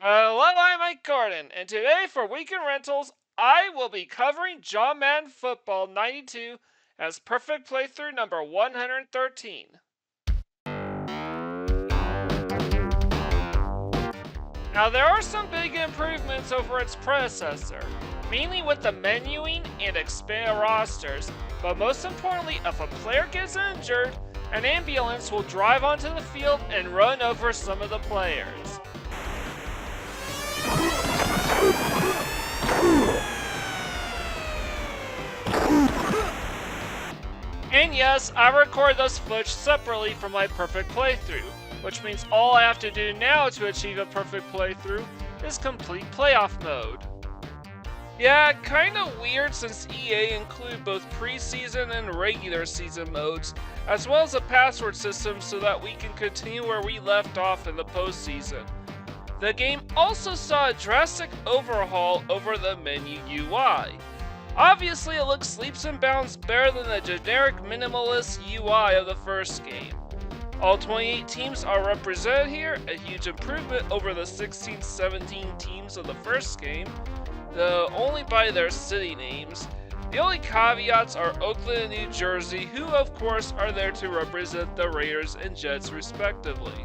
Hello, I'm Mike Gordon, and today for Weekend Rentals, I will be covering John Madden Football 92 as perfect playthrough number 113. Now, there are some big improvements over its predecessor, mainly with the menuing and expanded rosters, but most importantly, if a player gets injured, an ambulance will drive onto the field and run over some of the players. And yes, I record those footage separately from my perfect playthrough, which means all I have to do now to achieve a perfect playthrough is complete playoff mode. Yeah, kinda weird since EA include both preseason and regular season modes, as well as a password system so that we can continue where we left off in the postseason. The game also saw a drastic overhaul over the menu UI. Obviously, it looks leaps and bounds better than the generic minimalist UI of the first game. All 28 teams are represented here, a huge improvement over the 16-17 teams of the first game, though only by their city names. The only caveats are Oakland and New Jersey, who of course are there to represent the Raiders and Jets respectively.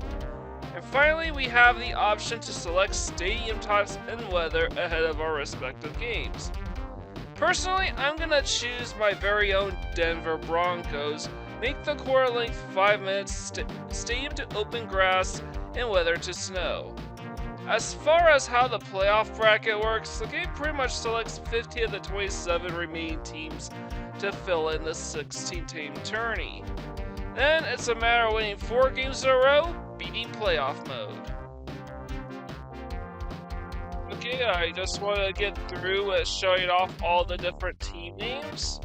And finally, we have the option to select stadium types and weather ahead of our respective games. Personally, I'm gonna choose my very own Denver Broncos, make the core length 5 minutes, stadium to open grass, and weather to snow. As far as how the playoff bracket works, the game pretty much selects 50 of the 27 remaining teams to fill in the 16-team tourney. Then it's a matter of winning 4 games in a row, beating playoff mode. Okay, I just want to get through with showing off all the different team names.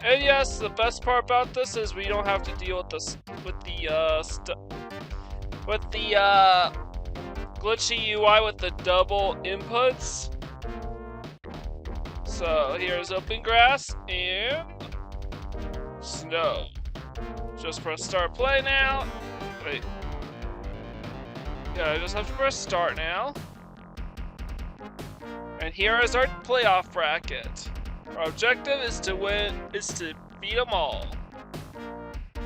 And yes, the best part about this is we don't have to deal with the glitchy UI with the double inputs. So here's open grass and snow. Just press start play now. Wait. Yeah, I just have to press start now. And here is our playoff bracket. Our objective is to beat them all.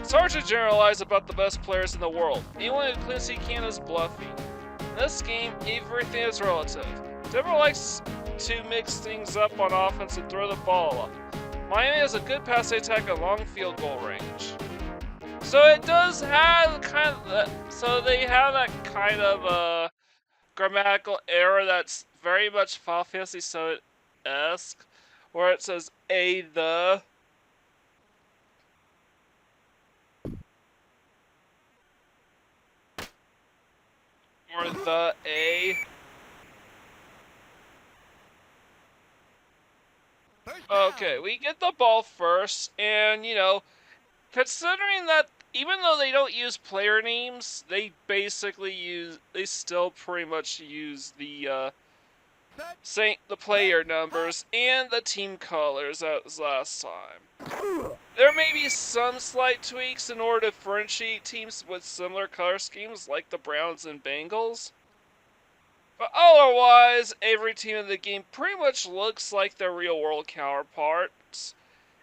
It's hard to generalize about the best players in the world. Anyone who claims he can is bluffing. In this game, everything is relative. Denver likes to mix things up on offense and throw the ball up. Miami has a good pass attack and long field goal range. So it does have they have that kind of grammatical error that's very much Final Fantasy VII-esque, where it says the. Or the a. Okay, we get the ball first, and considering that even though they don't use player names, they still pretty much use the player numbers and the team colors as last time. There may be some slight tweaks in order to differentiate teams with similar color schemes like the Browns and Bengals. But otherwise, every team in the game pretty much looks like their real-world counterparts.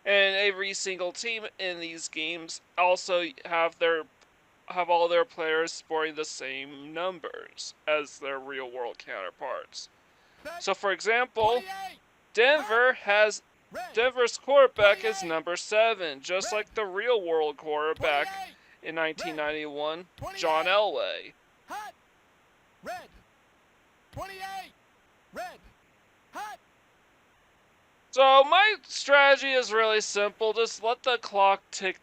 And every single team in these games also have all their players sporting the same numbers as their real-world counterparts. So, for example, Denver's quarterback is number 7, just like the real-world quarterback in 1991, John Elway. Red. 28. Red. Hot. So my strategy is really simple. Just let the clock tick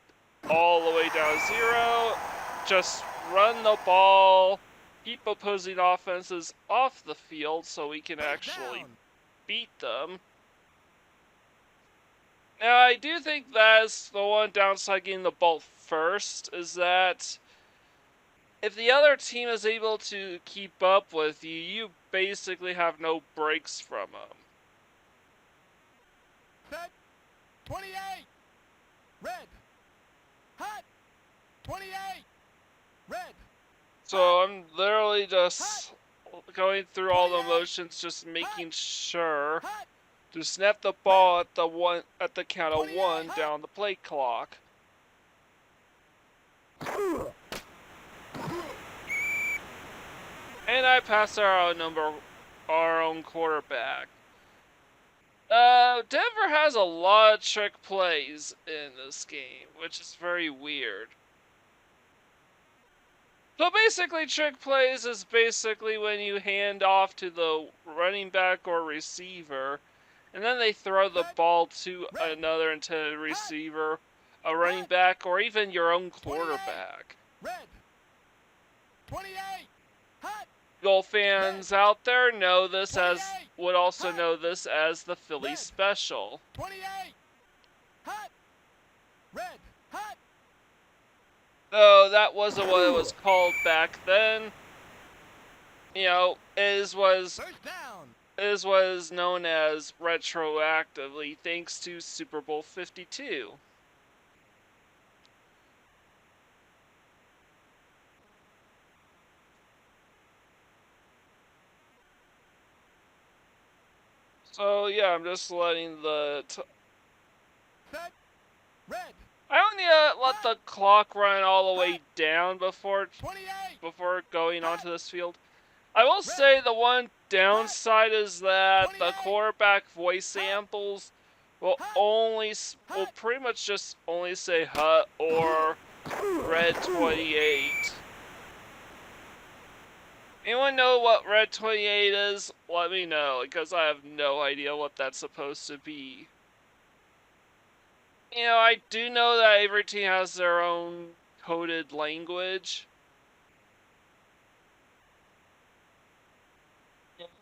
all the way down to 0. Just run the ball. Keep opposing offenses off the field so we can actually beat them. Now, I do think that's the one downside getting the ball first, is that if the other team is able to keep up with you, you basically have no breaks from them. Set. 28. Red. Hot. 28. Red. So I'm literally just going through all the motions, just making sure to snap the ball at the count of 1 down the play clock. And I pass our own quarterback. Denver has a lot of trick plays in this game, which is very weird. So basically, trick plays is basically when you hand off to the running back or receiver, and then they throw the ball to another into a receiver, a running back, or even your own quarterback. Eagle fans out there would also know this as the Philly Special. Though that wasn't what it was called back then. You know, it was known as retroactively thanks to Super Bowl 52. So yeah, I'm just letting I only let the clock run all the way down before going onto this field. I will say the one downside is that the quarterback voice samples will pretty much just only say "hut" or "red 28." Anyone know what red 28 is? Let me know, because I have no idea what that's supposed to be. You know, I do know that every team has their own coded language.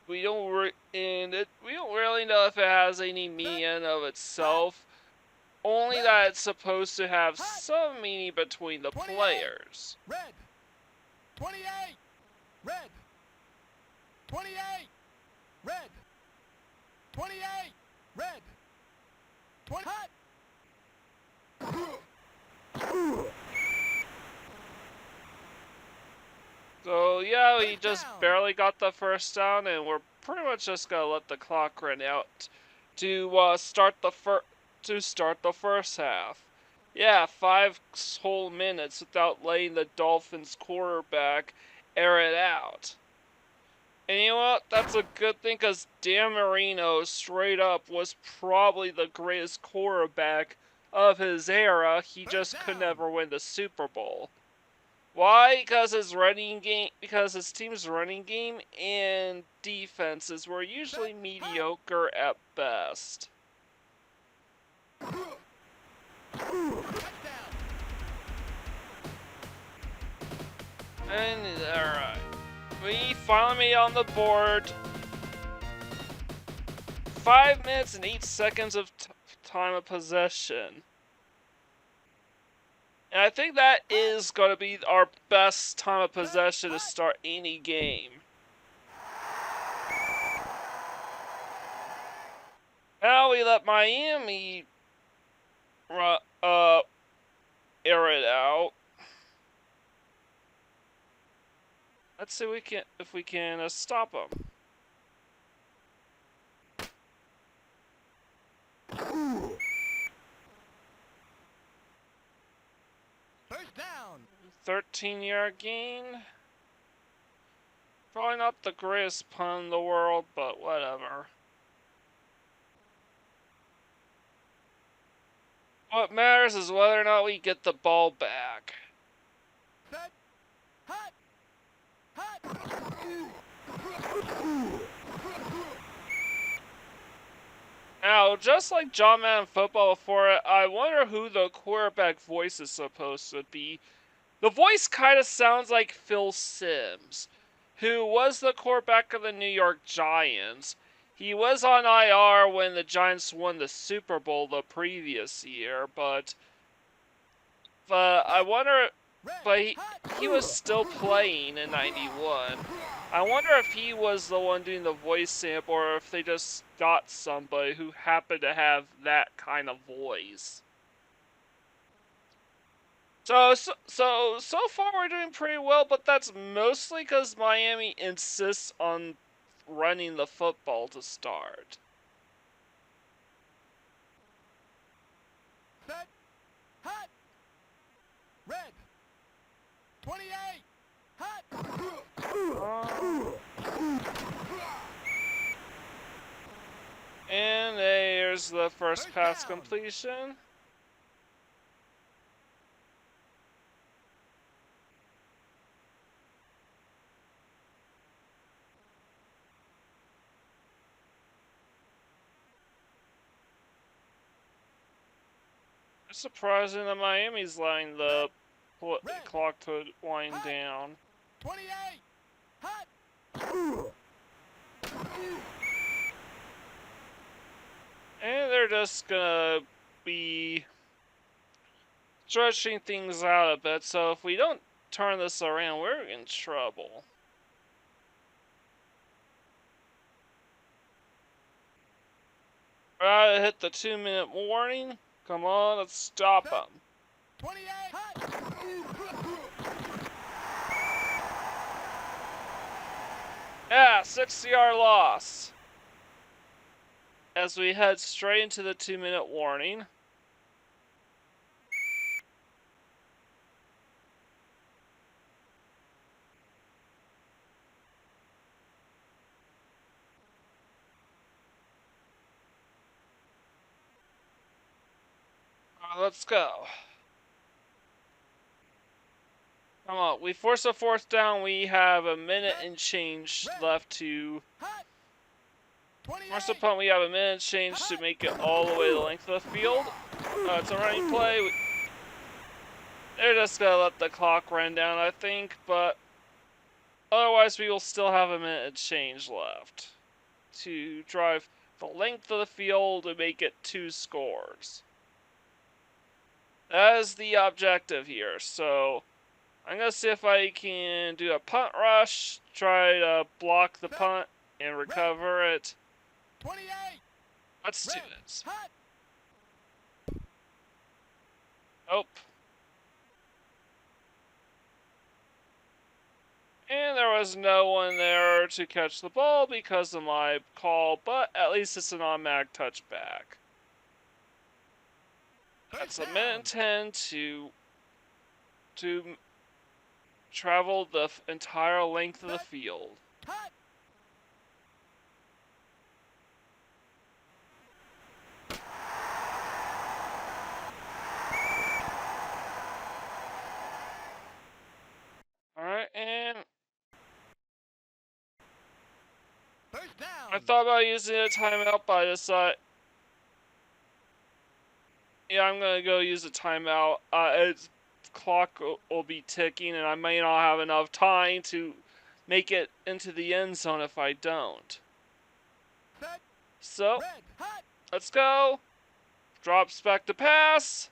We don't really know if it has any meaning of itself. Only that it's supposed to have some meaning between the players. Red 28. Red 28. Red 28. Red 20. So yeah, we just barely got the first down, and we're pretty much just gonna let the clock run out to start the first half. Yeah, 5 whole minutes without letting the Dolphins quarterback air it out. And you know what? That's a good thing, because Dan Marino, straight up, was probably the greatest quarterback of his era. He just could never win the Super Bowl. Why? Because his team's running game and defenses were usually mediocre at best. And alright, we finally made it on the board. 5 minutes and 8 seconds of time of possession. And I think that is going to be our best time of possession to start any game. Now we let Miami air it out. Let's see if we can stop them. First down. 13-yard gain. Probably not the greatest pun in the world, but whatever. What matters is whether or not we get the ball back. Set. Hut. Now, just like John Madden Football before it, I wonder who the quarterback voice is supposed to be. The voice kind of sounds like Phil Simms, who was the quarterback of the New York Giants. He was on IR when the Giants won the Super Bowl the previous year, but I wonder, but he was still playing in '91. I wonder if he was the one doing the voice sample, or if they just got somebody who happened to have that kind of voice. So far we're doing pretty well, but that's mostly because Miami insists on running the football to start. Set. Hot. Red. 28. Hot. And there's the first pass down. completion. It's surprising that Miami's letting the clock to wind down. 28. Hot. And they're just gonna be stretching things out a bit, so if we don't turn this around, we're in trouble. Right, hit the 2-minute warning. Come on, let's stop them. 28. Hot. Yeah, 60-yard loss. As we head straight into the 2-minute warning. Let's go. Come on, we force a fourth down. We have a minute and change left to force a punt. We have a minute and change to make it all the way the length of the field. It's a running play. They're just gonna let the clock run down, I think, but otherwise we will still have a minute and change left to drive the length of the field and make it 2 scores. That is the objective here, so I'm going to see if I can do a punt rush, try to block the punt and recover it. 28. Let's do this. Hot. Oh. And there was no one there to catch the ball because of my call, but at least it's an automatic touchback. That's a minute and 10 to travel the entire length of the field. Hot. Alright, and First down. I thought about using a timeout, but I decided, yeah, I'm gonna go use a timeout. Its clock will be ticking, and I may not have enough time to make it into the end zone if I don't. Set. So, Red. Hot. let's go. Drops back to pass.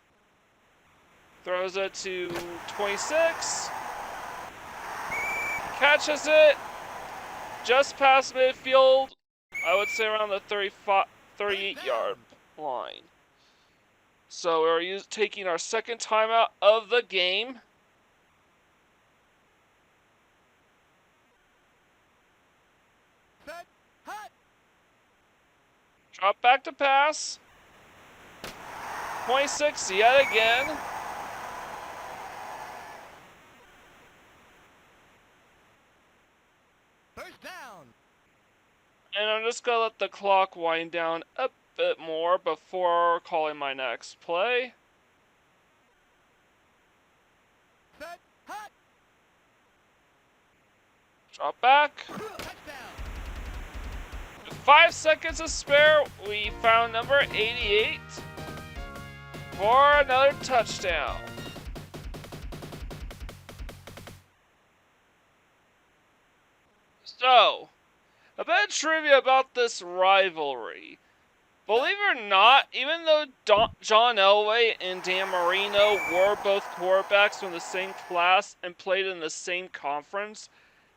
Throws it to 26. Catches it. Just past midfield. I would say around the 38-yard line. So we're taking our second timeout of the game. Set. Hot. Drop back to pass. 26 yet again. First down. And I'm just going to let the clock wind down a bit more before calling my next play. Set. Hot. Drop back. Touchdown. With 5 seconds to spare, we found number 88 for another touchdown. So, a bit of trivia about this rivalry. Believe it or not, even though John Elway and Dan Marino were both quarterbacks from the same class and played in the same conference,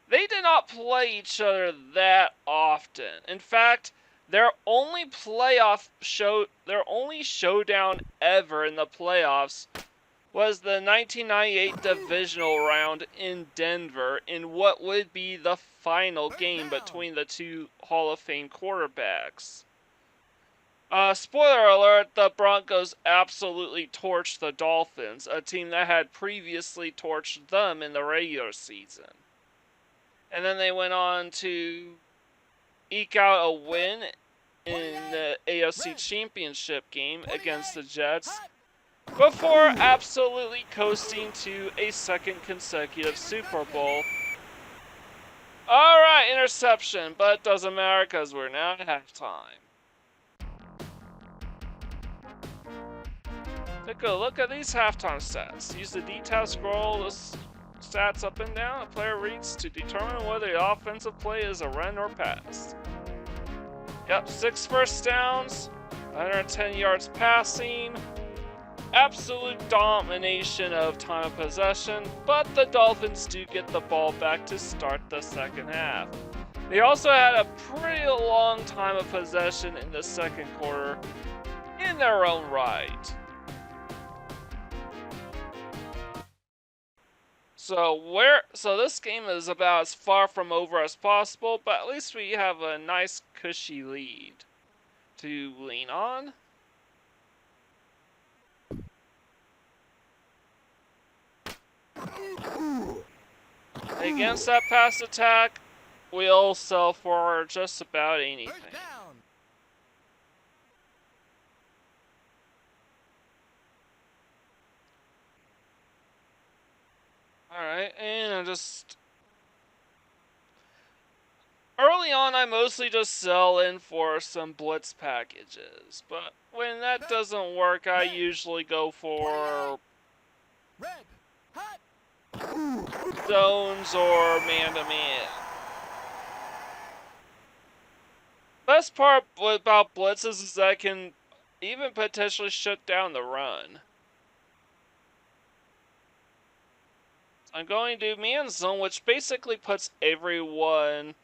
they did not play each other that often. In fact, their only showdown ever in the playoffs was the 1998 divisional round in Denver in what would be the final game between the two Hall of Fame quarterbacks. Spoiler alert, the Broncos absolutely torched the Dolphins, a team that had previously torched them in the regular season. And then they went on to eke out a win in the AFC Championship game against the Jets before absolutely coasting to a second consecutive Super Bowl. Alright, interception, but it doesn't matter because we're now at halftime. Take a look at these halftime stats. Use the detail scroll the stats up and down a player reads to determine whether the offensive play is a run or pass. Yep, 6 first downs, 110 yards passing, absolute domination of time of possession, but the Dolphins do get the ball back to start the second half. They also had a pretty long time of possession in the second quarter in their own right. So this game is about as far from over as possible, but at least we have a nice cushy lead to lean on. Against that pass attack, we'll sell for just about anything. Alright, and I just... Early on, I mostly just sell in for some blitz packages, but when that doesn't work, I usually go for zones or man-to-man. Best part about blitzes is that I can even potentially shut down the run. I'm going to do man zone, which basically puts everyone,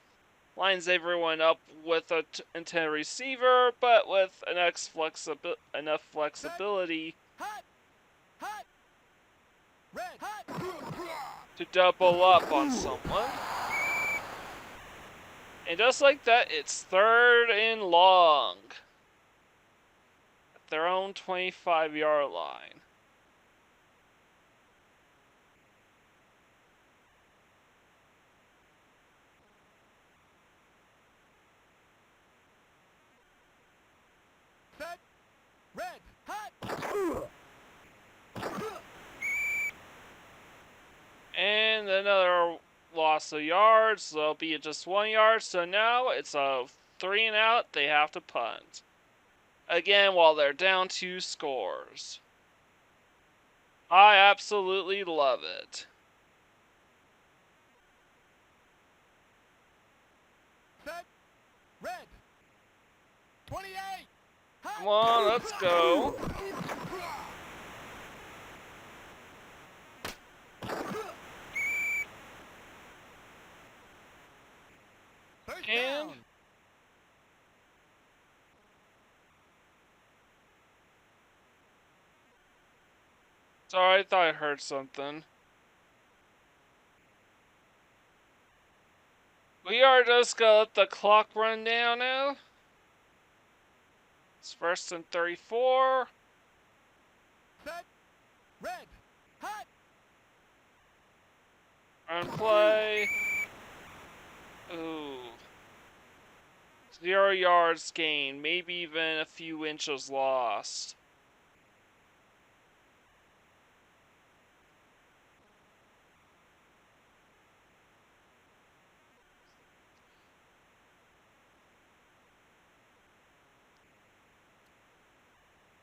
lines everyone up with an intended receiver, but with enough flexibility to double up on someone. And just like that, it's 3rd and long at their own 25-yard line. Red, hot. And another loss of yards, so it'll be just 1 yard. So now it's a 3 and out. They have to punt again while they're down 2 scores. I absolutely love it. Set, red, 28. Come on, let's go. And sorry, I thought I heard something. We are just gonna let the clock run down now. It's 1st and 34. Set, red, hot. Run play. Ooh. 0 yards gained, maybe even a few inches lost.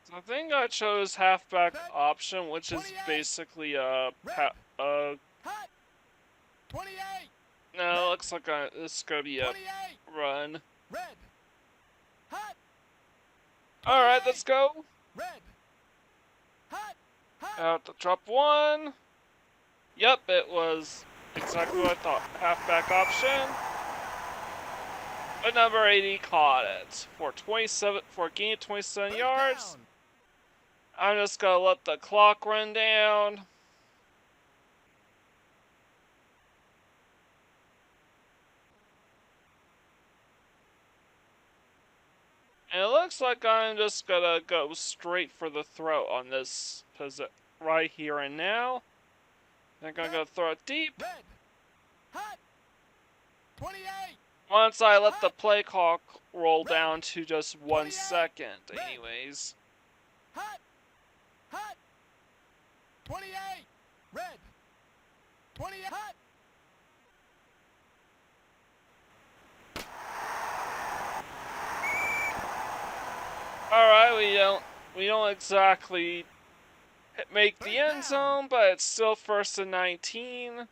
So I think I chose halfback option, which is basically a hot. 28. no, it looks like this is gonna be a 28. run. Red, hot. Alright, let's go. Red, hot. Out to drop 1. Yep, it was exactly what I thought. Halfback option. But number 80 caught it for 27 for a gain of 27 yards. I'm just gonna let the clock run down. And it looks like I'm just gonna go straight for the throat on this right here and now. I'm gonna go throw it deep. Red. Hot. 28. Once I let the play clock roll down to just 1 second, anyways. Hot. Hot. 28. Red. 28. Hot. Alright, we don't exactly make the end zone, but it's still 1st and 19.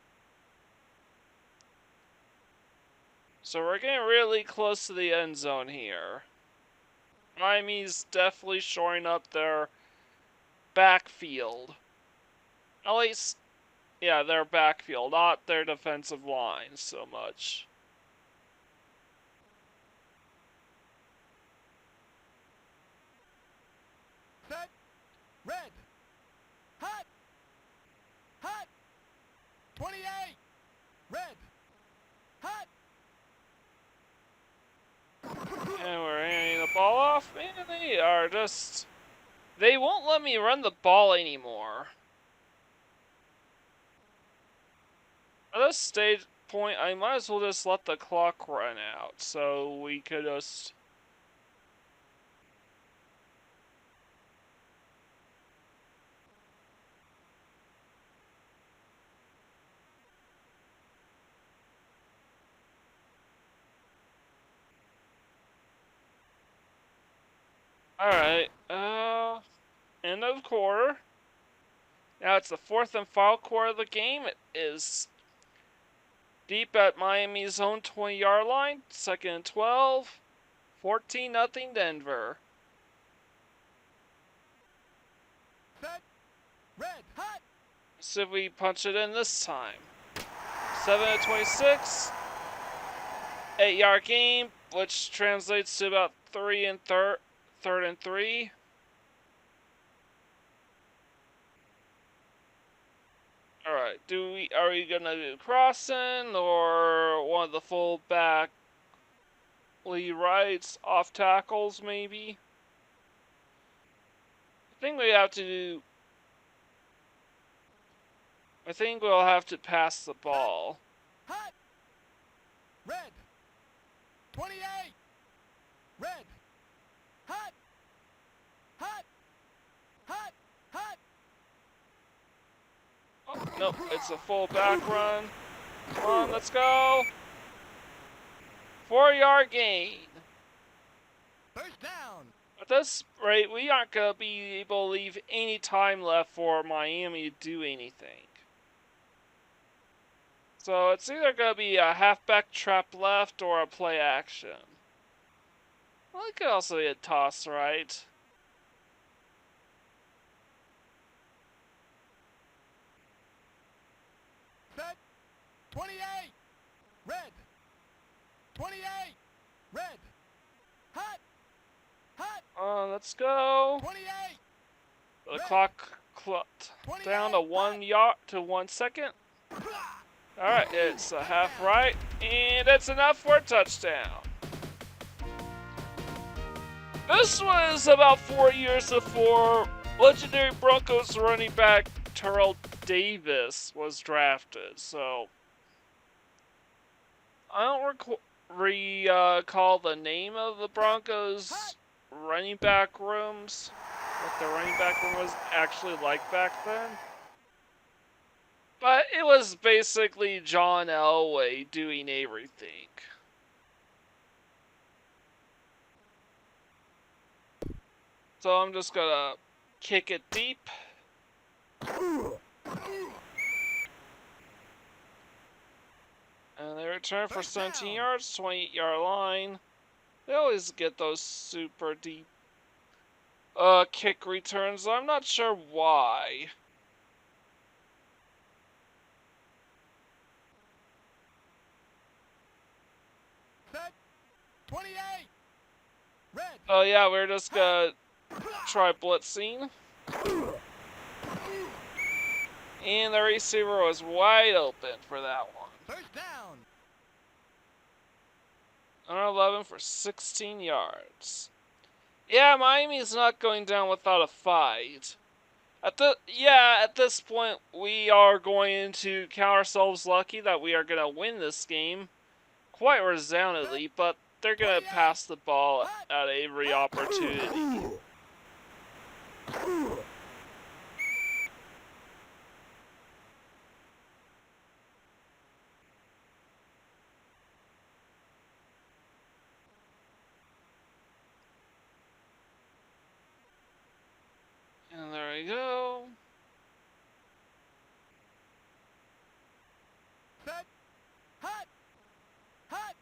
So we're getting really close to the end zone here. Miami's definitely shoring up their backfield. At least, yeah, their backfield, not their defensive line so much. Set. Red. Hot. Hot. 28. Red. Hot. And we're handing the ball off, and they are just... They won't let me run the ball anymore. At this stage point, I might as well just let the clock run out, so we could just... Alright, end of quarter. Now it's the 4th and final quarter of the game. It is deep at Miami's own 20-yard line. 2nd and 12. 14-0 Denver. Set. Red. Hot. Let's see if we punch it in this time. 7-26. 8-yard game, which translates to about 3rd and 3. Alright, are we gonna do crossing or one of the full back lead rights off tackles maybe? I think we'll have to pass the ball. Hot. Red. 28. Red. Hot. Hot. Hot. Hot. Oh, nope, it's a full back run. Come on, let's go. 4-yard gain. First down. At this rate, we aren't going to be able to leave any time left for Miami to do anything. So it's either going to be a halfback trap left or a play action. Well, it could also be a toss, right? Set. 28. Red. 28. Red. Hot. Hot. Let's go. 28. The Red. clock down to 1 second. Alright, it's a half right, and it's enough for a touchdown. This was about 4 years before legendary Broncos running back Terrell Davis was drafted, so I don't recall the name of the Broncos running back rooms, what the running back room was actually like back then. But it was basically John Elway doing everything. So I'm just gonna kick it deep. And they return for 17 yards, 28-yard line. They always get those super deep kick returns. I'm not sure why. Set. 28. Red. Oh yeah, we're just gonna try blitzing. And the receiver was wide open for that one. First down. On 11 for 16 yards. Yeah, Miami's not going down without a fight. At this point, we are going to count ourselves lucky that we are going to win this game quite resoundingly, but they're going to pass the ball at every opportunity. And there we go. Set. Hot. Hot.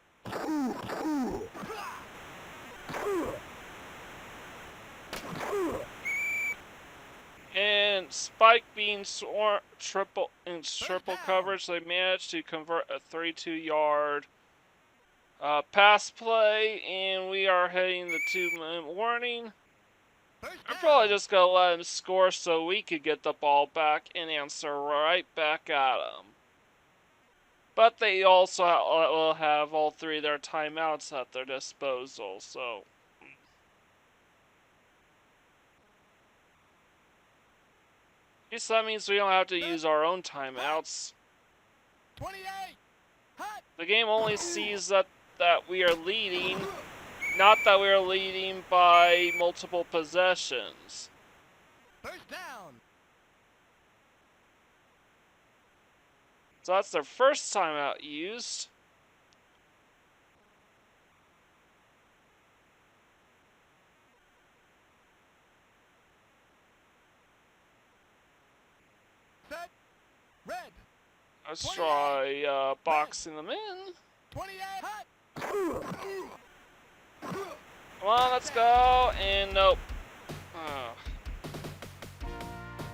And Spike being triple coverage, they managed to convert a 32-yard pass play, and we are hitting the 2-minute warning. I'm probably just gonna let him score so we could get the ball back and answer right back at him. But they also will have all three of their timeouts at their disposal, so. At least that means we don't have to use our own timeouts. 28. Hot. The game only sees that we are leading, not that we are leading by multiple possessions. First down. So that's their first timeout used. Set. Red. Let's try boxing them in. 28. Hot. Come on, let's go. And nope.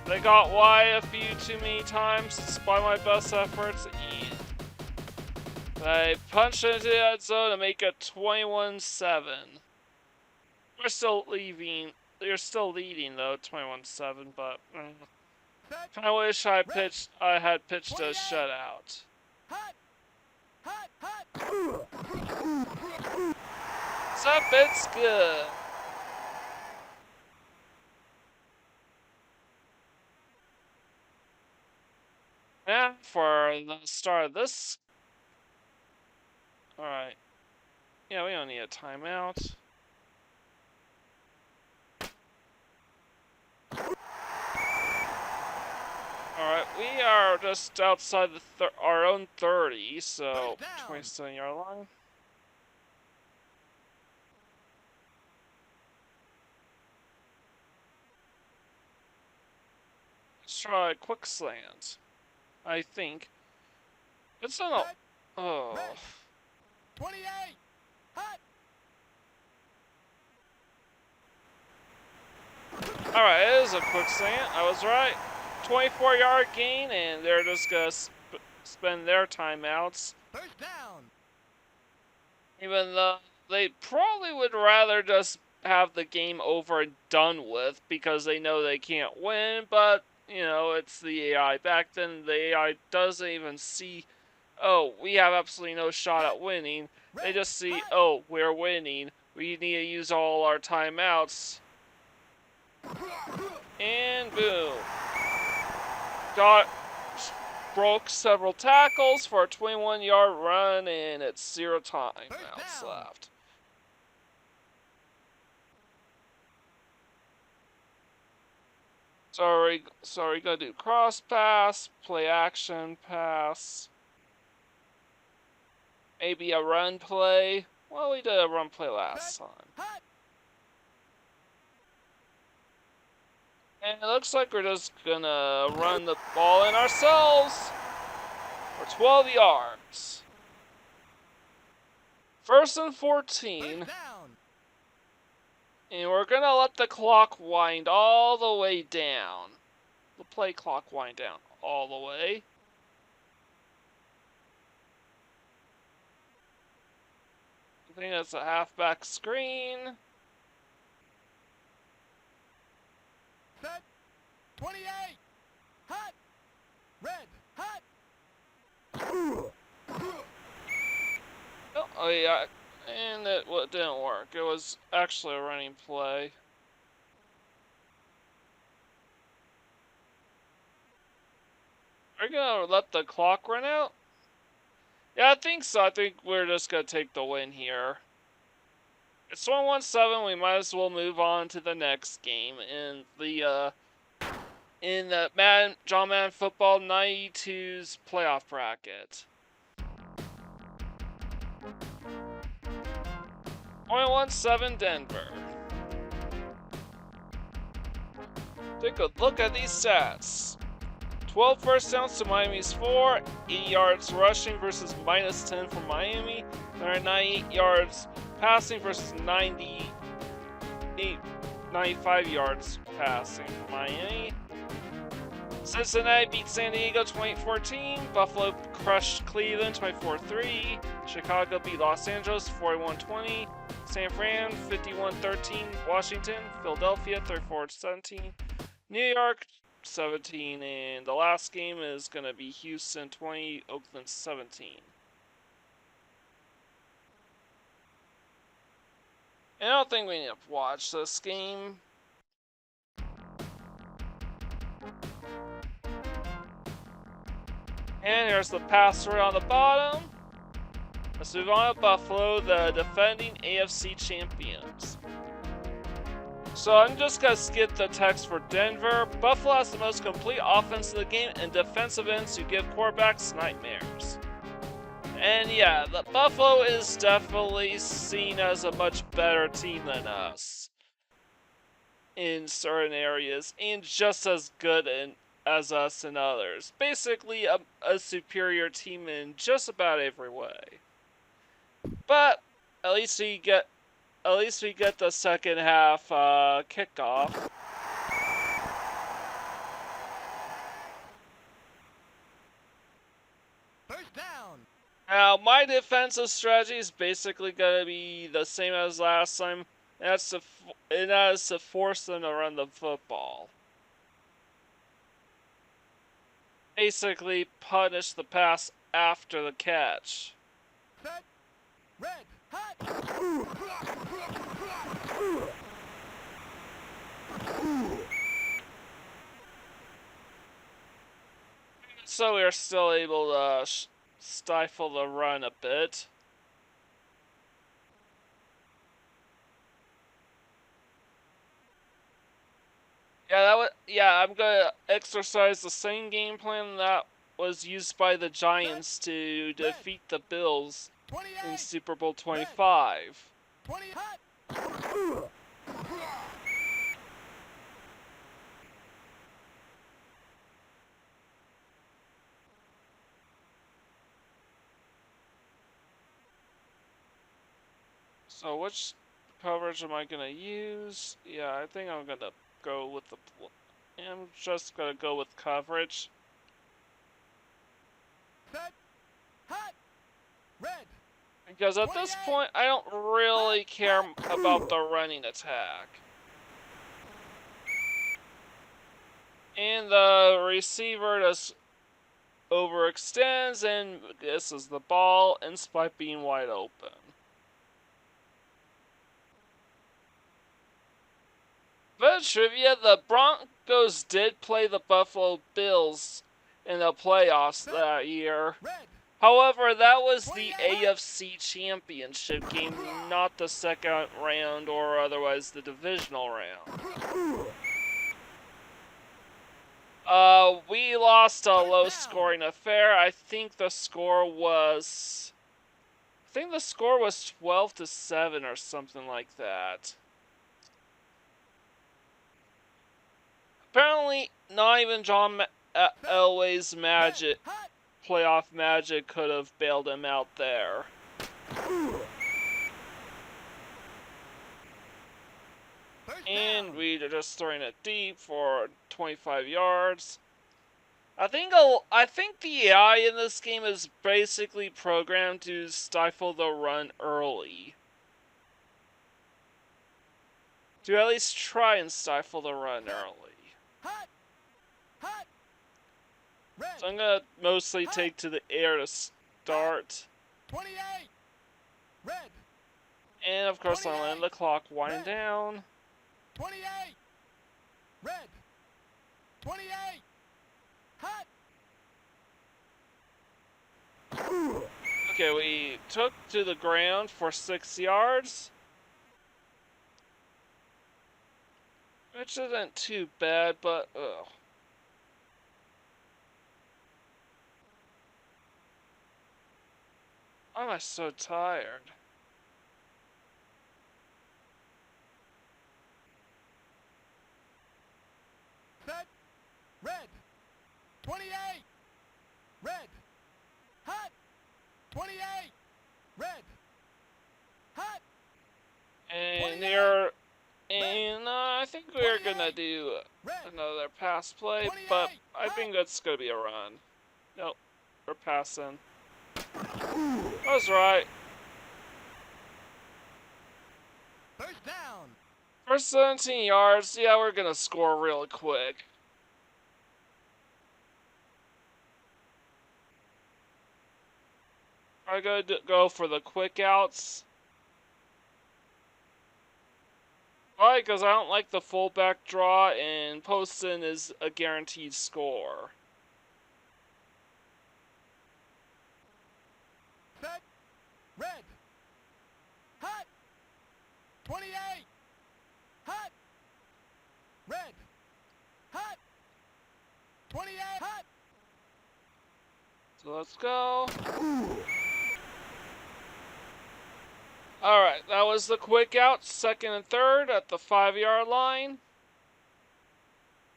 They got wide a few too many times despite my best efforts. They punched into that zone to make it 21-7. We're still leaving. They're still leading though, 21-7. But I wish I had pitched a shutout. Hot. Hot. Hot. What's up? It's good. And for the start of this. Alright. Yeah, we don't need a timeout. Alright, we are just outside our own 30, so 27-yard line. Let's try a quick slant. I think. It's not a... Oh. 28. Hot. Alright, it is a quick slant. I was right. 24-yard gain, and they're just going to spend their timeouts. First down. Even though they probably would rather just have the game over and done with because they know they can't win, but, you know, it's the AI. Back then, the AI doesn't even see, oh, we have absolutely no shot at winning. They just see, oh, we're winning. We need to use all our timeouts. And boom. Broke several tackles for a 21-yard run, and it's 0 timeouts left. Sorry, gonna do cross pass, play action pass, maybe a run play. Well, we did a run play last time. And it looks like we're just gonna run the ball in ourselves for 12 yards. 1st and 14. And we're gonna let the clock wind all the way down. The play clock wind down all the way. I think that's a halfback screen. Set. 28. Hot. Red. Hot. Oh yeah, and it didn't work. It was actually a running play. Are you gonna let the clock run out? Yeah, I think so. I think we're just gonna take the win here. It's 1-1-7. We might as well move on to the next game in the Madden John Madden Football 92's playoff bracket. 1-1-7 Denver. Take a look at these stats. 12 first downs to Miami's 4, 80 yards rushing versus minus 10 for Miami, 198 yards passing versus 95 yards passing for Miami. Cincinnati beat San Diego 28-14, Buffalo crushed Cleveland 24-3, Chicago beat Los Angeles 41-20, San Fran 51-13, Washington, Philadelphia 34-17, New York 17, and the last game is going to be Houston 20, Oakland 17. And I don't think we need to watch this game. And here's the passer on the bottom. Let's move on to Buffalo, the defending AFC champions. So I'm just going to skip the text for Denver. Buffalo has the most complete offense in the game and defensive ends who give quarterbacks nightmares. And yeah, the Buffalo is definitely seen as a much better team than us in certain areas, and just as good as us in others. Basically a superior team in just about every way. But at least we get the second half kickoff. First down. Now, my defensive strategy is basically going to be the same as last time, and that is to force them to run the football. Basically, punish the pass after the catch. Set. Red. Hot. So we are still able to stifle the run a bit. I'm gonna exercise the same game plan that was used by the Giants to defeat the Bills in Super Bowl 25. 20 hot. So which coverage am I gonna use? Yeah, I think I'm gonna go with I'm just gonna go with coverage. Set. Hot. Red. Because at this point, I don't really care about the running attack. And the receiver just overextends and misses the ball, and despite being wide open. But trivia, the Broncos did play the Buffalo Bills in the playoffs that year. Red. However, that was the AFC Championship game, not the second round or otherwise the divisional round. We lost a low-scoring affair. I think the score was 12-7 or something like that. Apparently, not even John Elway's playoff magic could have bailed him out there. And we're just throwing it deep for 25 yards. I think the AI in this game is basically programmed to stifle the run early. To at least try and stifle the run early. Hot. Hot. Red. So I'm gonna mostly take to the air to start. 28. Red. And of course I'll let the clock wind down. 28. Red. 28. Hot. Okay, we took to the ground for 6 yards. Which isn't too bad, but ugh. Why am I so tired? Set. Red. 28. Red. Hot. 28. Red. Hot. And here, and I think we're gonna do another pass play, but I think that's gonna be a run. Nope, we're passing. I was right. First down. First 17 yards, yeah, we're gonna score really quick. I'm gonna go for the quick outs. Why? Because I don't like the fullback draw, and Poston is a guaranteed score. Set. Red. Hot. 28. Hot. Red. Hot. 28. Hot. So let's go. Alright, that was the quick out, second and third at the 5-yard line.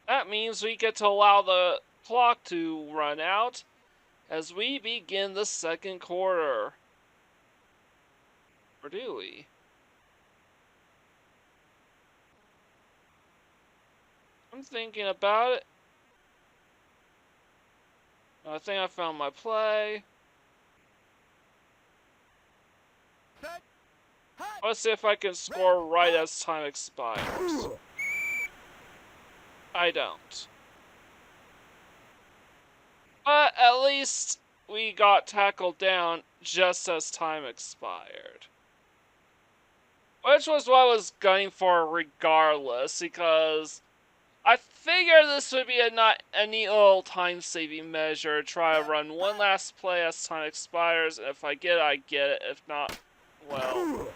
That means we get to allow the clock to run out as we begin the second quarter. Or do we? I'm thinking about it. I think I found my play. Set. Hot. Let's see if I can score right as time expires. I don't. But at least we got tackled down just as time expired. Which was what I was gunning for regardless, because I figured this would be a neat little time-saving measure. Try to run one last play as time expires, and if I get it, I get it. If not, well...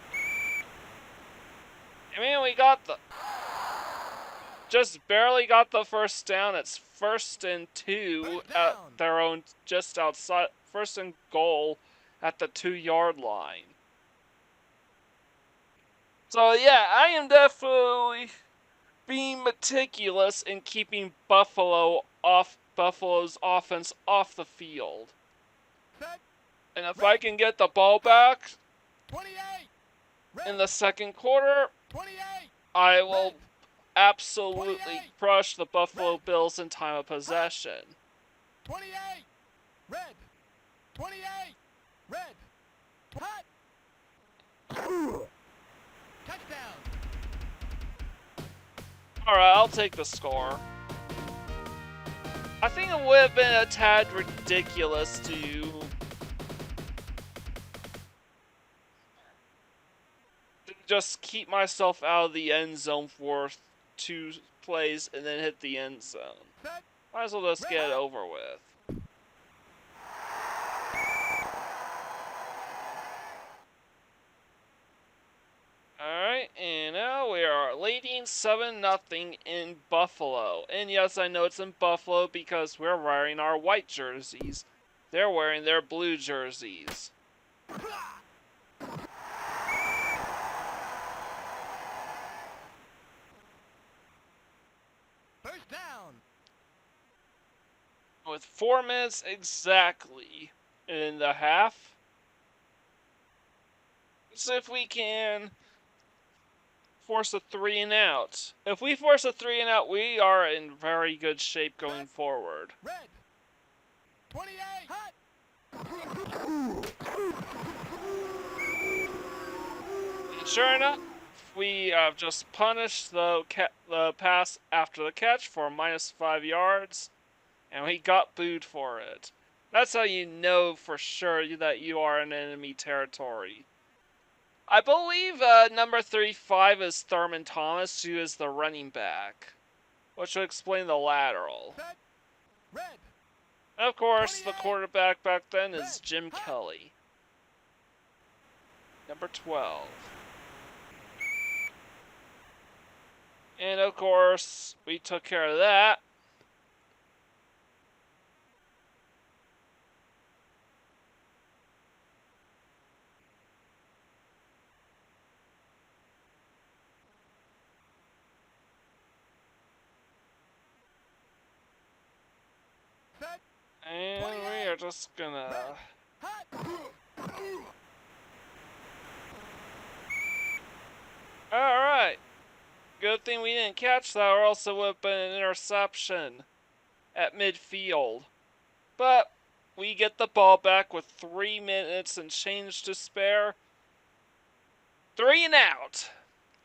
I mean, we got the... Just barely got the first down. It's 1st and 2 at their own, just outside, 1st and goal at the 2-yard line. So yeah, I am definitely being meticulous in keeping Buffalo's offense off the field. Set. And if I can get the ball back 28. in the second quarter, 28. I will absolutely crush the Buffalo Bills in time of possession. 28. Red. 28. Red. Hot. Touchdown. Alright, I'll take the score. I think it would have been a tad ridiculous to just keep myself out of the end zone for 2 plays and then hit the end zone. Set. Might as well just get it over with. Alright, and now we are leading 7-0 in Buffalo. And yes, I know it's in Buffalo because we're wearing our white jerseys. They're wearing their blue jerseys. First down. With 4 minutes exactly in the half. Let's see if we can force a 3 and out. If we force a 3 and out, we are in very good shape going forward. Red. 28. Hot. And sure enough, we just punished the pass after the catch for -5 yards. and we got booed for it. That's how you know for sure that you are in enemy territory. I believe number 35 is Thurman Thomas, who is the running back, which would explain the lateral. Set. Red. And of course, the 28. quarterback back then is Red. Jim Hot. Kelly. Number 12. And of course, we took care of that. Set. And we are just gonna... Hot. Alright. Good thing we didn't catch that, or else it would have been an interception at midfield. But we get the ball back with 3 minutes and change to spare. 3 and out.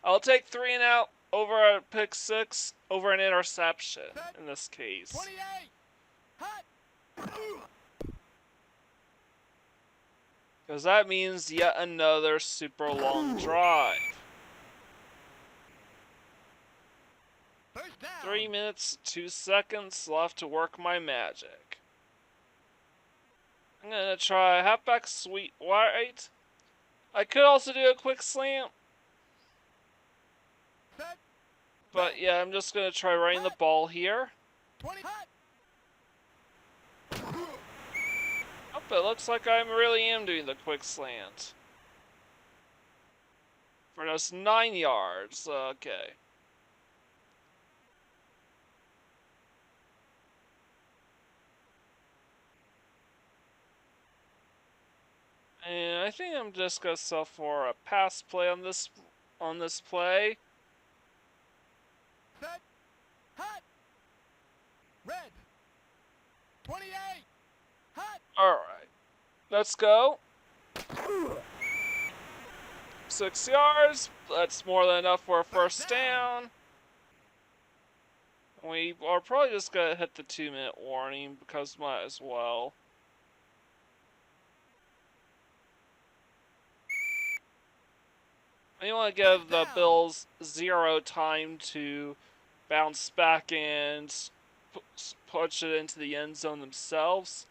I'll take 3 and out over a pick 6 over an interception in this case. 28. Hot. Because that means yet another super long drive. First down. 3 minutes, 2 seconds left to work my magic. I'm gonna try halfback sweep right. I could also do a quick slant, Set. but yeah, I'm just gonna try running the ball here. 20. Hot. Oh, it looks like I really am doing the quick slant. For just 9 yards, okay. And I think I'm just gonna settle for a pass play on this play. Set. Hot. Red. 28. Hot. Alright. Let's go. 6 yards. That's more than enough for a first down. We are probably just gonna hit the 2-minute warning because might as well. We want to give the Bills 0 time to bounce back and push it into the end zone themselves.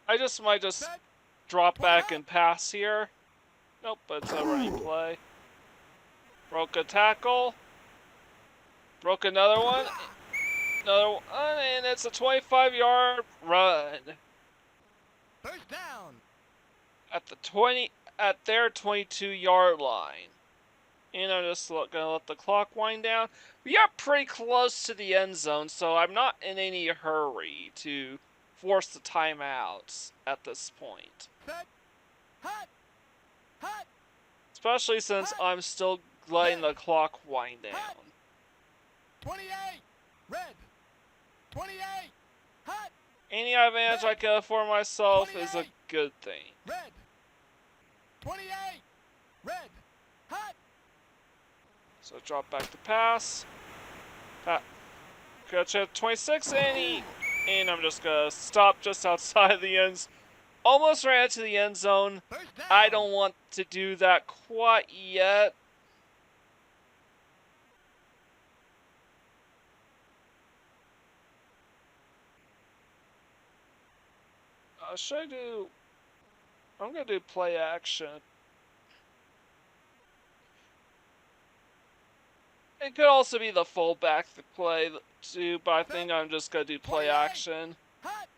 I might just drop back and pass here. Nope, but it's a running play. Broke a tackle. Broke another one. Another one, and it's a 25-yard run. First down. At their 22-yard line. And I'm just gonna let the clock wind down. We are pretty close to the end zone, so I'm not in any hurry to force the timeouts at this point. Set. Hot. Hot. Especially since I'm still letting the clock wind down. 28. Red. 28. Hot. Any advantage I can afford myself is a good thing. Red. 28. Red. Hot. So drop back to pass. Gotcha, 26, and I'm just gonna stop just outside the ends. Almost ran into the end zone. First down. I don't want to do that quite yet. Should I do... I'm gonna do play action. It could also be the fullback play too, but I think I'm just gonna do play action. Hot.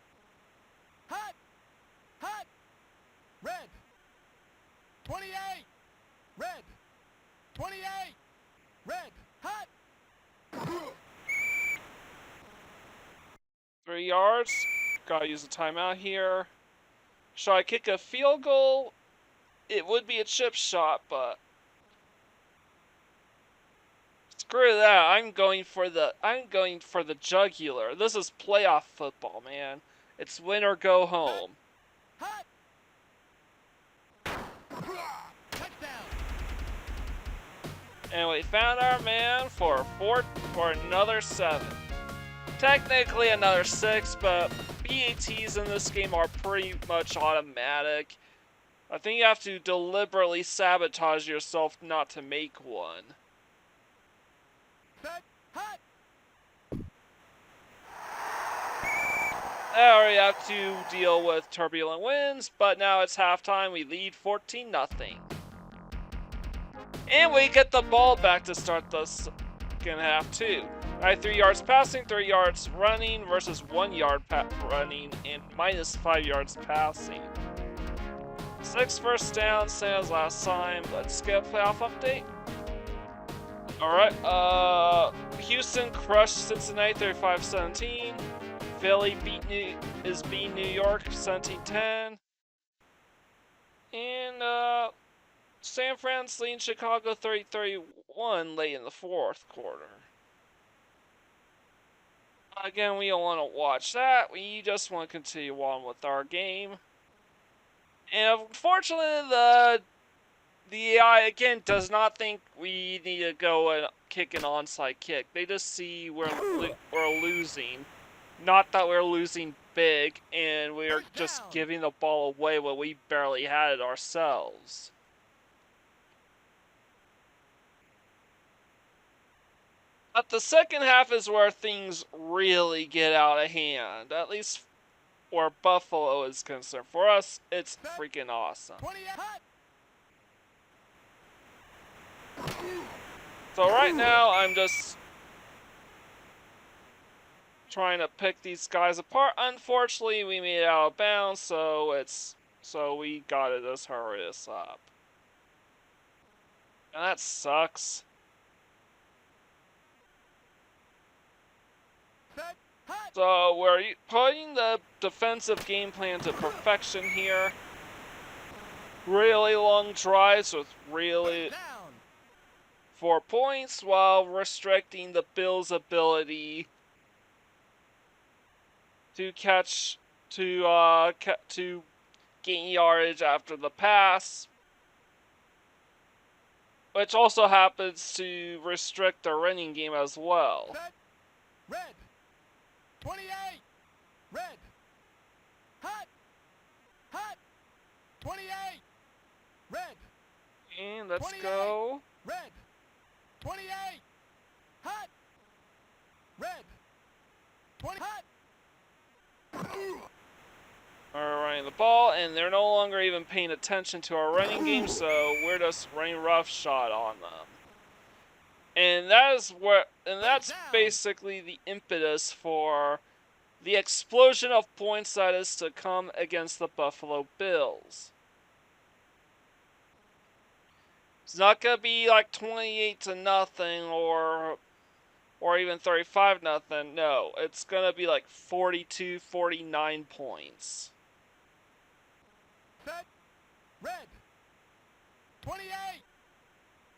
Hot. Hot. Red. 28. Red. 28. Red. Hot. 3 yards. Gotta use a timeout here. Should I kick a field goal? It would be a chip shot, but screw that. I'm going for the jugular. This is playoff football, man. It's win or go home. Hot. Touchdown. And we found our man for another 7. Technically another 6, but BATs in this game are pretty much automatic. I think you have to deliberately sabotage yourself not to make one. Set. Hut. Now we have to deal with turbulent winds, but now it's halftime. We lead 14-0. And we get the ball back to start the second half too. Alright, 3 yards passing, 3 yards running versus 1 yard running and minus 5 yards passing. 6 first down, same as last time. Let's get a playoff update. Alright, Houston crushed Cincinnati 35-17. Philly is beating New York 17-10. And San Fran's leading Chicago 30-31 late in the fourth quarter. Again, we don't want to watch that. We just want to continue on with our game. And unfortunately, the AI again does not think we need to go and kick an onside kick. They just see we're losing. Not that we're losing big and we're just giving the ball away when we barely had it ourselves. But the second half is where things really get out of hand. At least where Buffalo is concerned. For us, it's freaking awesome. So right now, I'm just trying to pick these guys apart. Unfortunately, we made it out of bounds, so we gotta just hurry this up. And that sucks. So we're putting the defensive game plan to perfection here. Really long drives with really 4 points while restricting the Bills' ability to to gain yardage after the pass, which also happens to restrict the running game as well. Red. 28. Red. Hut. Hut. 28. Red. And let's 28. Go. Red. 28. Hut. Red. 20. Hut. Are running the ball, and they're no longer even paying attention to our running game, so we're just running roughshod on them. And that's basically the impetus for the explosion of points that is to come against the Buffalo Bills. It's not gonna be like 28-0 or even 35-0. No, it's gonna be like 42-49 points. Set. Red. 28.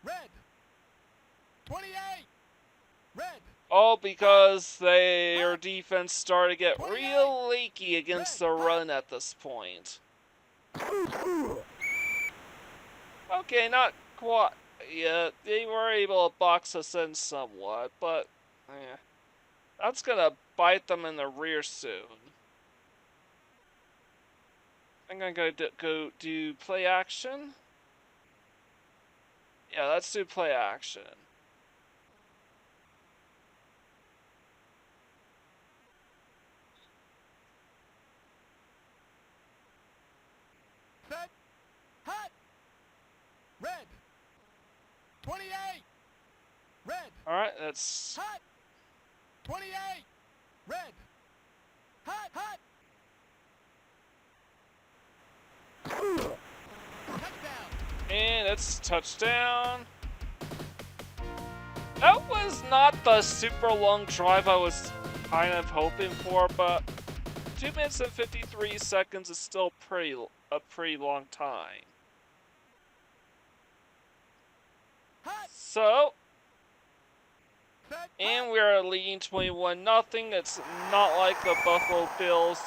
Red. 28. Red. All because their defense started to get real leaky against the run at this point. Okay, not quite yet. They were able to box us in somewhat, but that's gonna bite them in the rear soon. I'm gonna go do play action. Yeah, let's do play action. Set. Hut. Red. 28. Red. Alright, that's... Hut. 28. Red. Hut. Hut. Touchdown. And it's touchdown. That was not the super long drive I was kind of hoping for, but 2 minutes and 53 seconds is still a pretty long time. So, and we are leading 21-0. It's not like the Buffalo Bills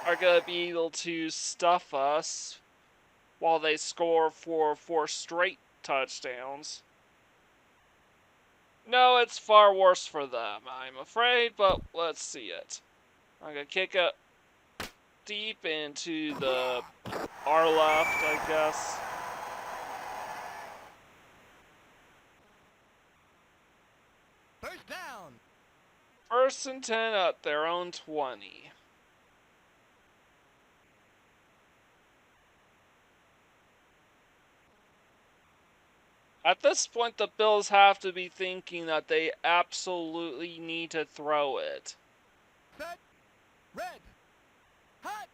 are going to be able to stuff us while they score for 4 straight touchdowns. No, it's far worse for them, I'm afraid, but let's see it. I'm gonna kick it deep into the our left, I guess. First down. 1st and 10 at their own 20. At this point, the Bills have to be thinking that they absolutely need to throw it. Set. Red. Hot.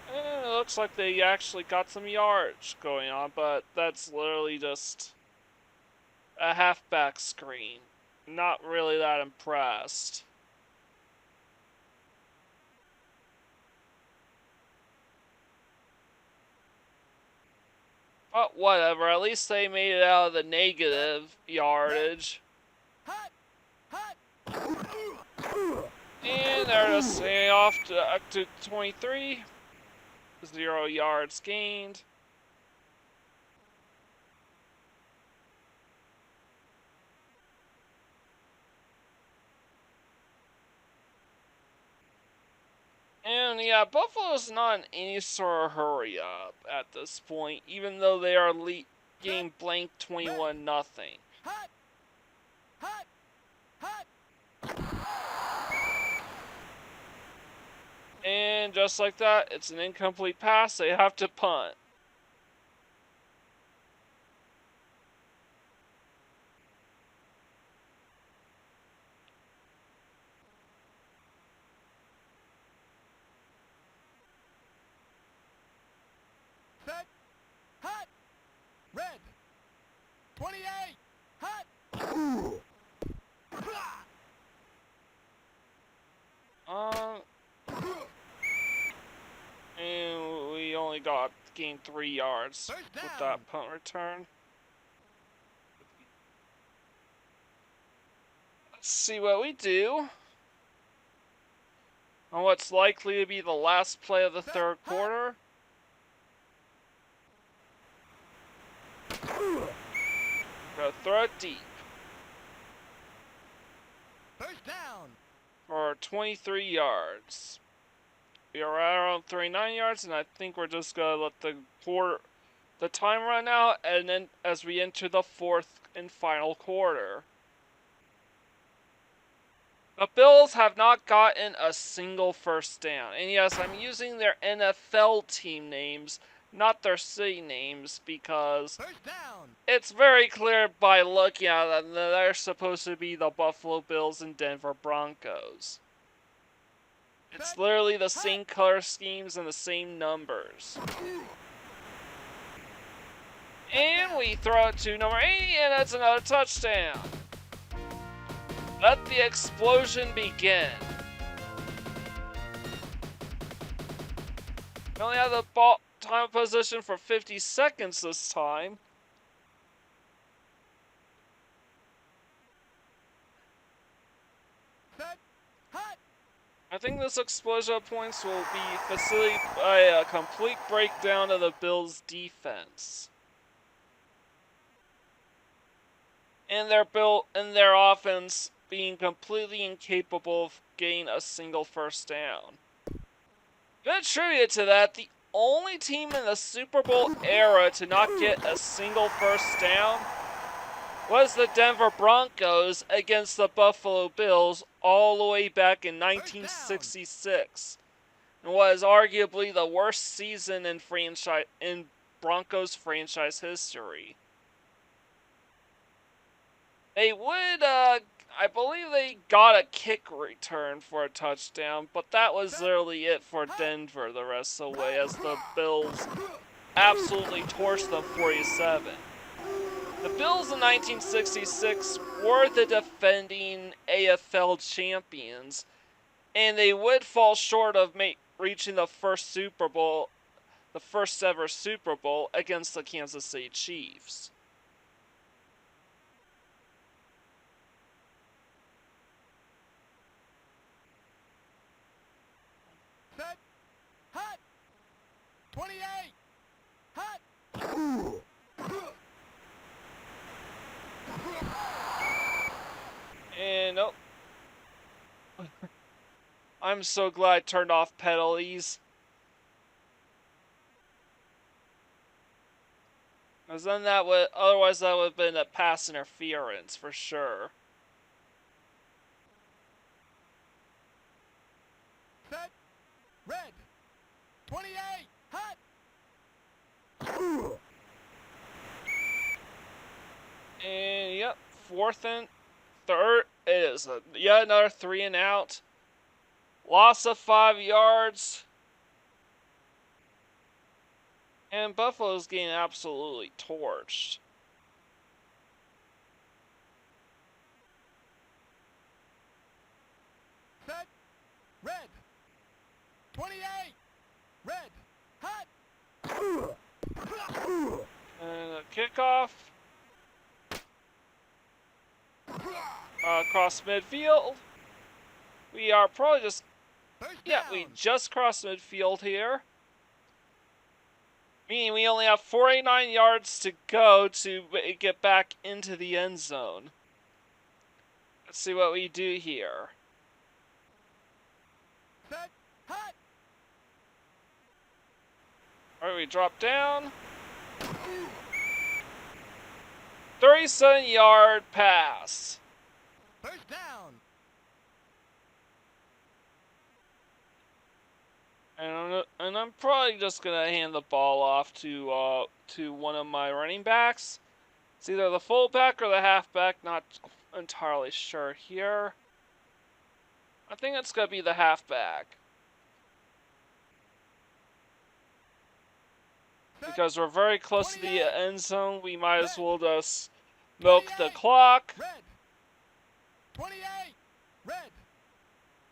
And it looks like they actually got some yards going on, but that's literally just a halfback screen. Not really that impressed. But whatever, at least they made it out of the negative yardage. Hot. Hot. And they're just saying off to, up to 23. 0 yards gained. And yeah, Buffalo's not in any sort of hurry up at this point, even though they are leading blank 21-0. Hot. Hot. Hot. And just like that, it's an incomplete pass. They have to punt. Set. Hot. Red. 28. Hot. And we only gained 3 yards with that punt return. Let's see what we do on what's likely to be the last play of the 3rd quarter. Gonna throw it deep First down. for 23 yards. We are around 39 yards, and I think we're just gonna let the time run out, and then as we enter the 4th and final quarter. The Bills have not gotten a single first down. And yes, I'm using their NFL team names, not their city names, because First down. it's very clear by looking at them that they're supposed to be the Buffalo Bills and Denver Broncos. It's literally the same color schemes and the same numbers. And we throw it to number 8, and that's another touchdown. Let the explosion begin. We only have the ball time of possession for 50 seconds this time. Set. Hot. I think this explosion of points will be facilitated by a complete breakdown of the Bills' defense. And their offense being completely incapable of getting a single first down. Good tribute to that, the only team in the Super Bowl era to not get a single first down was the Denver Broncos against the Buffalo Bills all the way back in 1966. And was arguably the worst season in Broncos franchise history. They would, I believe they got a kick return for a touchdown, but that was literally it for Denver the rest of the way, as the Bills absolutely torched them 47. The Bills in 1966 were the defending AFL champions, and they would fall short of reaching the first ever Super Bowl against the Kansas City Chiefs. Set. Hot. 28. Hot. I'm so glad I turned off penalties. Because then otherwise that would have been a pass interference for sure. Set. Red. 28. Hot. And yep, 4th and 3rd. It is yet another 3 and out. Loss of 5 yards. And Buffalo's getting absolutely torched. Set. Red. 28. Red. Hot. And a kickoff. Across midfield. We are probably just... Yeah, we just crossed midfield here. Meaning we only have 49 yards to go to get back into the end zone. Let's see what we do here. Set. Hot. Alright, we drop down. 37-yard pass. First down. And I'm probably just gonna hand the ball off to one of my running backs. It's either the fullback or the halfback. Not entirely sure here. I think it's gonna be the halfback because we're very close to the end zone. We might as well just milk the clock. Red. 28. Red.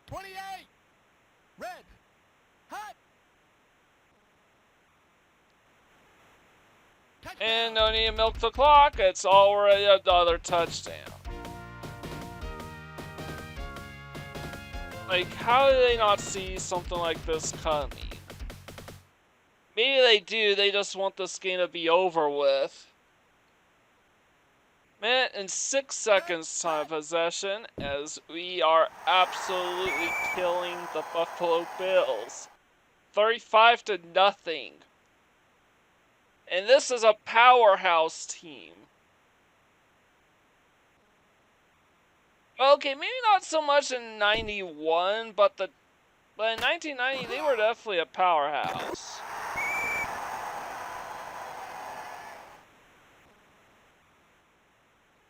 28. Red. Hot. And no need to milk the clock. It's already another touchdown. Like, how do they not see something like this coming? Maybe they do, they just want this game to be over with. Minute and 6 seconds time of possession as we are absolutely killing the Buffalo Bills. 35-0. And this is a powerhouse team. Okay, maybe not so much in 91, but in 1990 they were definitely a powerhouse.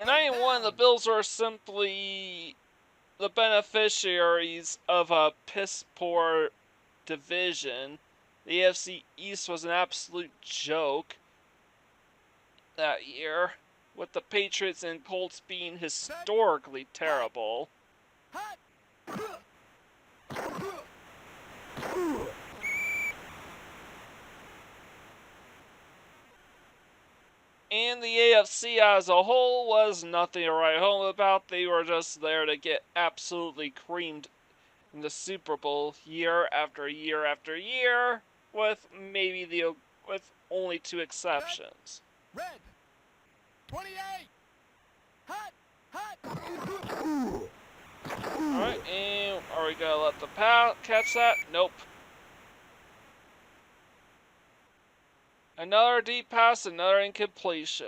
In 91, the Bills were simply the beneficiaries of a piss-poor division. The AFC East was an absolute joke that year, with the Patriots and Colts being historically terrible. Hot. And the AFC as a whole was nothing to write home about. They were just there to get absolutely creamed in the Super Bowl year after year after year, with only 2 exceptions. Red. 28. Hot. Hot. Alright, and are we gonna let the catch that? Nope. Another deep pass, another incompletion.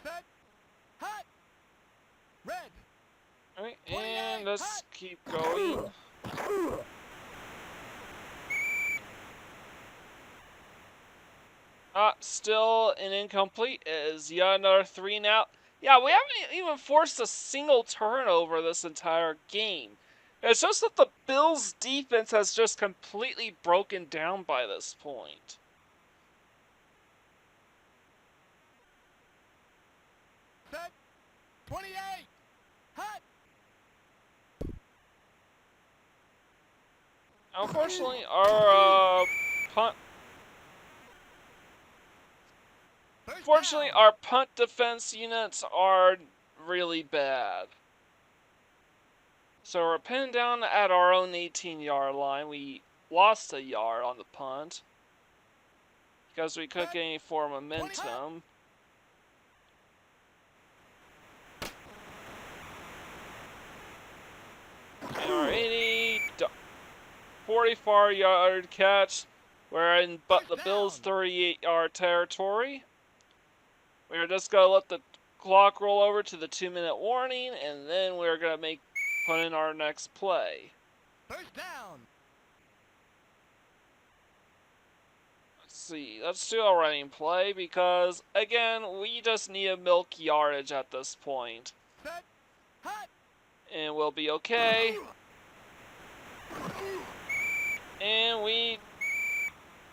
Set. Hot. Red. Alright, and let's keep going. Still an incomplete. It is yet another 3 now. Yeah, we haven't even forced a single turnover this entire game. It's just that the Bills' defense has just completely broken down by this point. Set. 28. Hot. Unfortunately, our punt. Unfortunately, our punt defense units are really bad. So we're pinned down at our own 18-yard line. We lost a yard on the punt because we couldn't get any for momentum. And our 44-yard catch. We're in the Bills' 38-yard territory. We're just gonna let the clock roll over to the 2-minute warning, and then we're gonna put in our next play. First down. Let's see. Let's do a running play because again, we just need to milk yardage at this point, Set. Hut. and we'll be okay. And we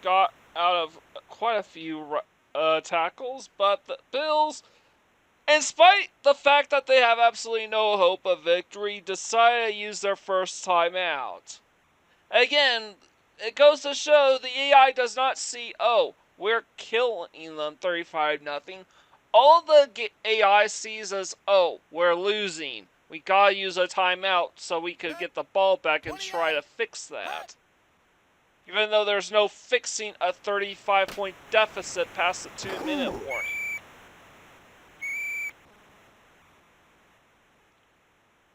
got out of quite a few tackles, but the Bills, in spite the fact that they have absolutely no hope of victory, decided to use their first timeout. Again, it goes to show the AI does not see, oh, we're killing them 35-0. All the AI sees is, oh, we're losing. We gotta use a timeout so we could get the ball back and try to fix that. Even though there's no fixing a 35-point deficit past the 2-minute warning.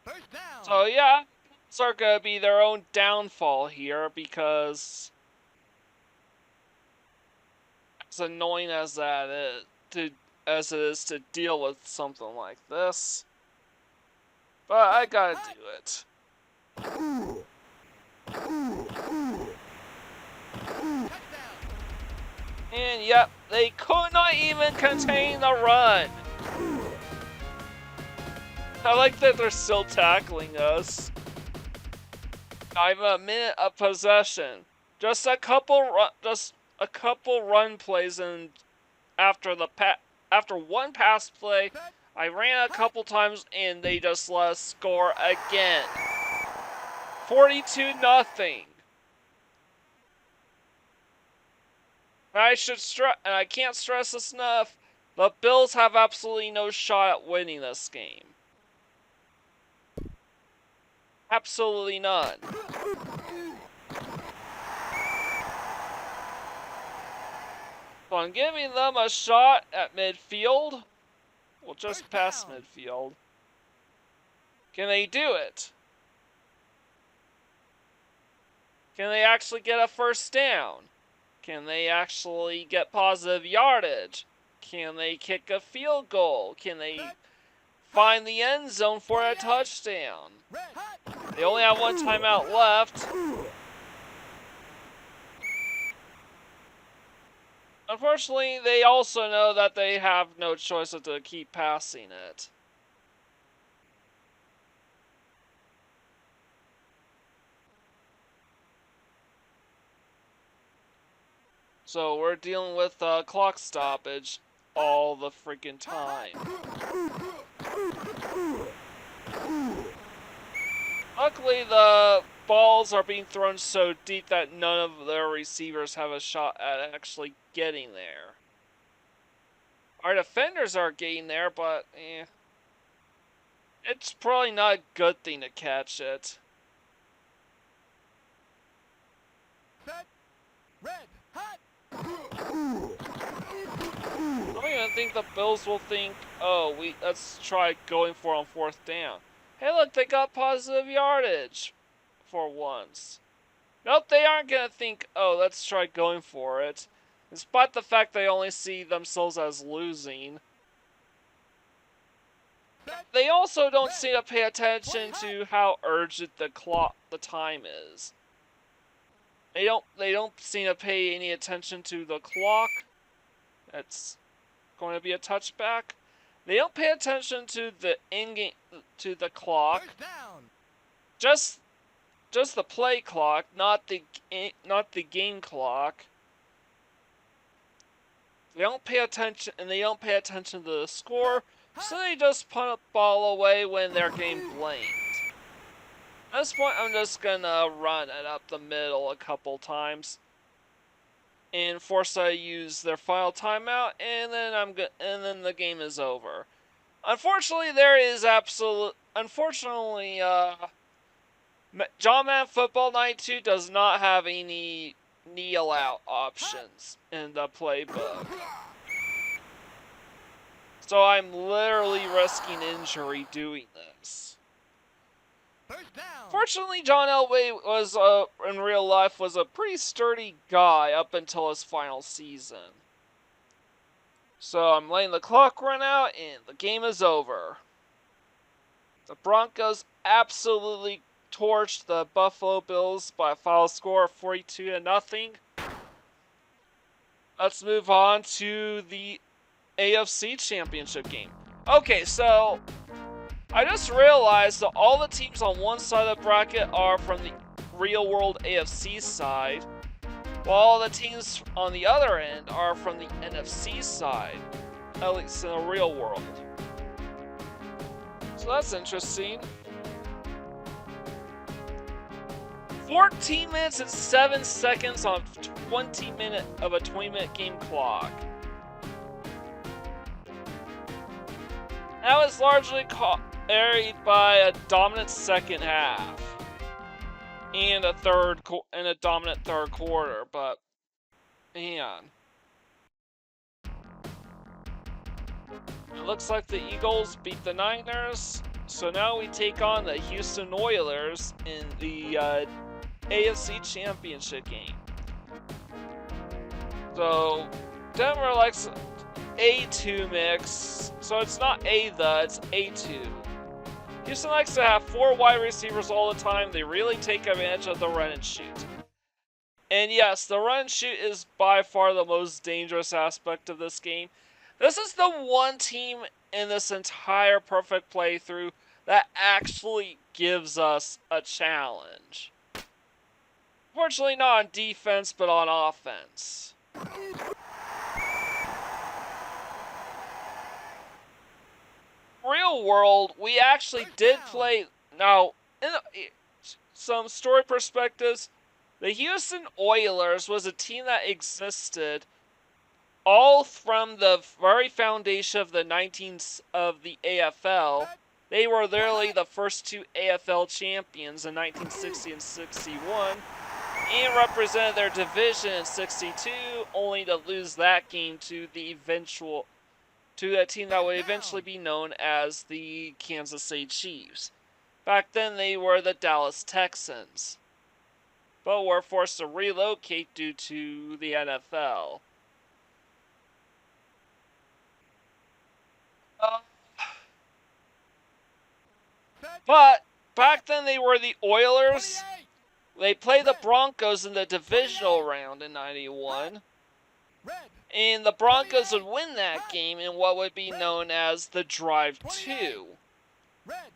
First down. So yeah, it's gonna be their own downfall here because, as annoying as that is, as it is to deal with something like this, but I gotta do it. And yep, they could not even contain the run. I like that they're still tackling us. I'm a minute of possession. Just a couple run plays, and after one pass play, I ran a couple times and they just let us score again. 42-0. And I can't stress this enough, the Bills have absolutely no shot at winning this game. Absolutely none. So I'm giving them a shot at midfield. Well, just past midfield. Can they do it? Can they actually get a first down? Can they actually get positive yardage? Can they kick a field goal? Can they find the end zone for a touchdown? They only have one timeout left. Unfortunately, they also know that they have no choice but to keep passing it. So we're dealing with clock stoppage all the freaking time. Luckily, the balls are being thrown so deep that none of their receivers have a shot at actually getting there. Our defenders are getting there, but it's probably not a good thing to catch it. Set. Red. Hut. I don't even think the Bills will think, oh, let's try going for it on fourth down. Hey, look, they got positive yardage for once. Nope, they aren't going to think, oh, let's try going for it. Despite the fact they only see themselves as losing. They also don't seem to pay attention to how urgent the time is. They don't seem to pay any attention to the clock. That's going to be a touchback. They don't pay attention to the clock. Just the play clock, not the game clock. They don't pay attention, and they don't pay attention to the score, so they just punt the ball away when they're getting blamed. At this point, I'm just gonna run it up the middle a couple times and force them to use their final timeout, and then the game is over. Unfortunately, John Madden Football 92 does not have any kneel out options in the playbook. So I'm literally risking injury doing this. First down. Fortunately, John Elway was, in real life, was a pretty sturdy guy up until his final season. So I'm letting the clock run out, and the game is over. The Broncos absolutely torched the Buffalo Bills by a final score of 42-0. Let's move on to the AFC Championship game. Okay, so I just realized that all the teams on one side of the bracket are from the real world AFC side, while all the teams on the other end are from the NFC side, at least in the real world. So that's interesting. 14 minutes and 7 seconds on a 20-minute game clock. That was largely carried by a dominant second half and a dominant third quarter, but man, it looks like the Eagles beat the Niners. So now we take on the Houston Oilers in the AFC Championship game. So Denver likes A2 mix, so it's not it's A2. Houston likes to have 4 wide receivers all the time. They really take advantage of the run and shoot. And yes, the run and shoot is by far the most dangerous aspect of this game. This is the one team in this entire perfect playthrough that actually gives us a challenge. Fortunately not on defense, but on offense. Real world, we actually did play. Now, in some story perspectives, the Houston Oilers was a team that existed all from the very foundation of the AFL. They were literally the first 2 AFL champions in 1960 and 61, and represented their division in 62, only to lose that game to a team that would eventually be known as the Kansas City Chiefs. Back then they were the Dallas Texans, but were forced to relocate due to the NFL. But back then they were the Oilers. They played the Broncos in the divisional round in 91. And the Broncos would win that game in what would be known as the Drive 2,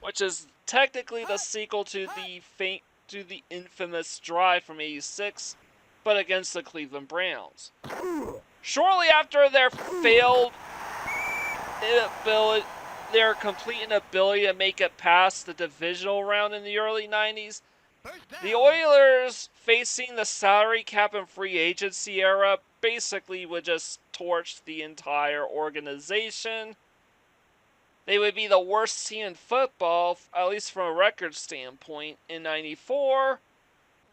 which is technically the sequel to the infamous Drive from '86, but against the Cleveland Browns. Shortly after their complete inability to make it past the divisional round in the early 90s, the Oilers, facing the salary cap and free agency era, basically would just torch the entire organization. They would be the worst team in football, at least from a record standpoint, in 94.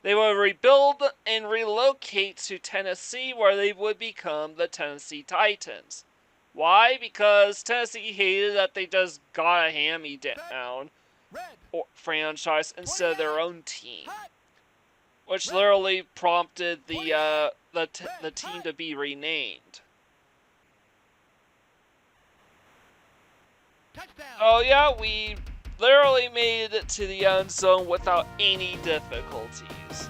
They would rebuild and relocate to Tennessee, where they would become the Tennessee Titans. Why? Because Tennessee hated that they just got a hand-me-down franchise instead of their own team, which literally prompted the team to be renamed. Oh yeah, we literally made it to the end zone without any difficulties.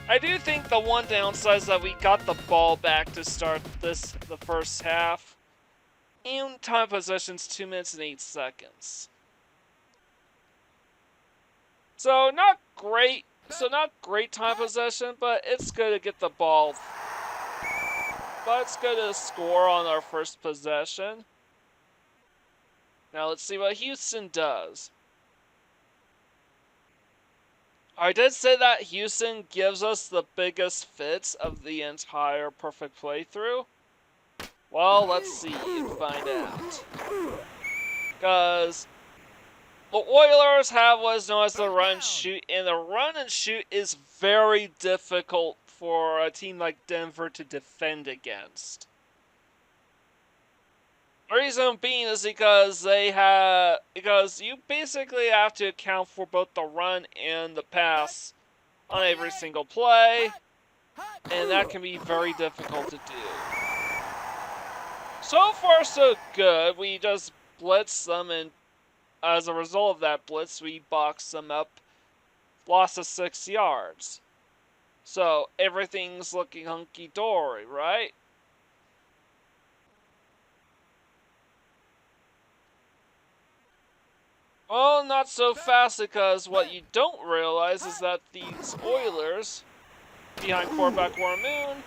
I do think the one downside is that we got the ball back to start the first half. And time of possession's 2 minutes and 8 seconds. So not great time possession, but it's good to get the ball. But it's good to score on our first possession. Now let's see what Houston does. I did say that Houston gives us the biggest fits of the entire perfect playthrough. Well, let's see and find out. Because the Oilers have what is known as the run and shoot, and the run and shoot is very difficult for a team like Denver to defend against. The reason being is because you basically have to account for both the run and the pass on every single play, and that can be very difficult to do. So far so good. We just blitzed them, and as a result of that blitz, we boxed them up, lost to 6 yards. So everything's looking hunky-dory, right? Well, not so fast, because what you don't realize is that these Oilers, behind quarterback Warren Moon,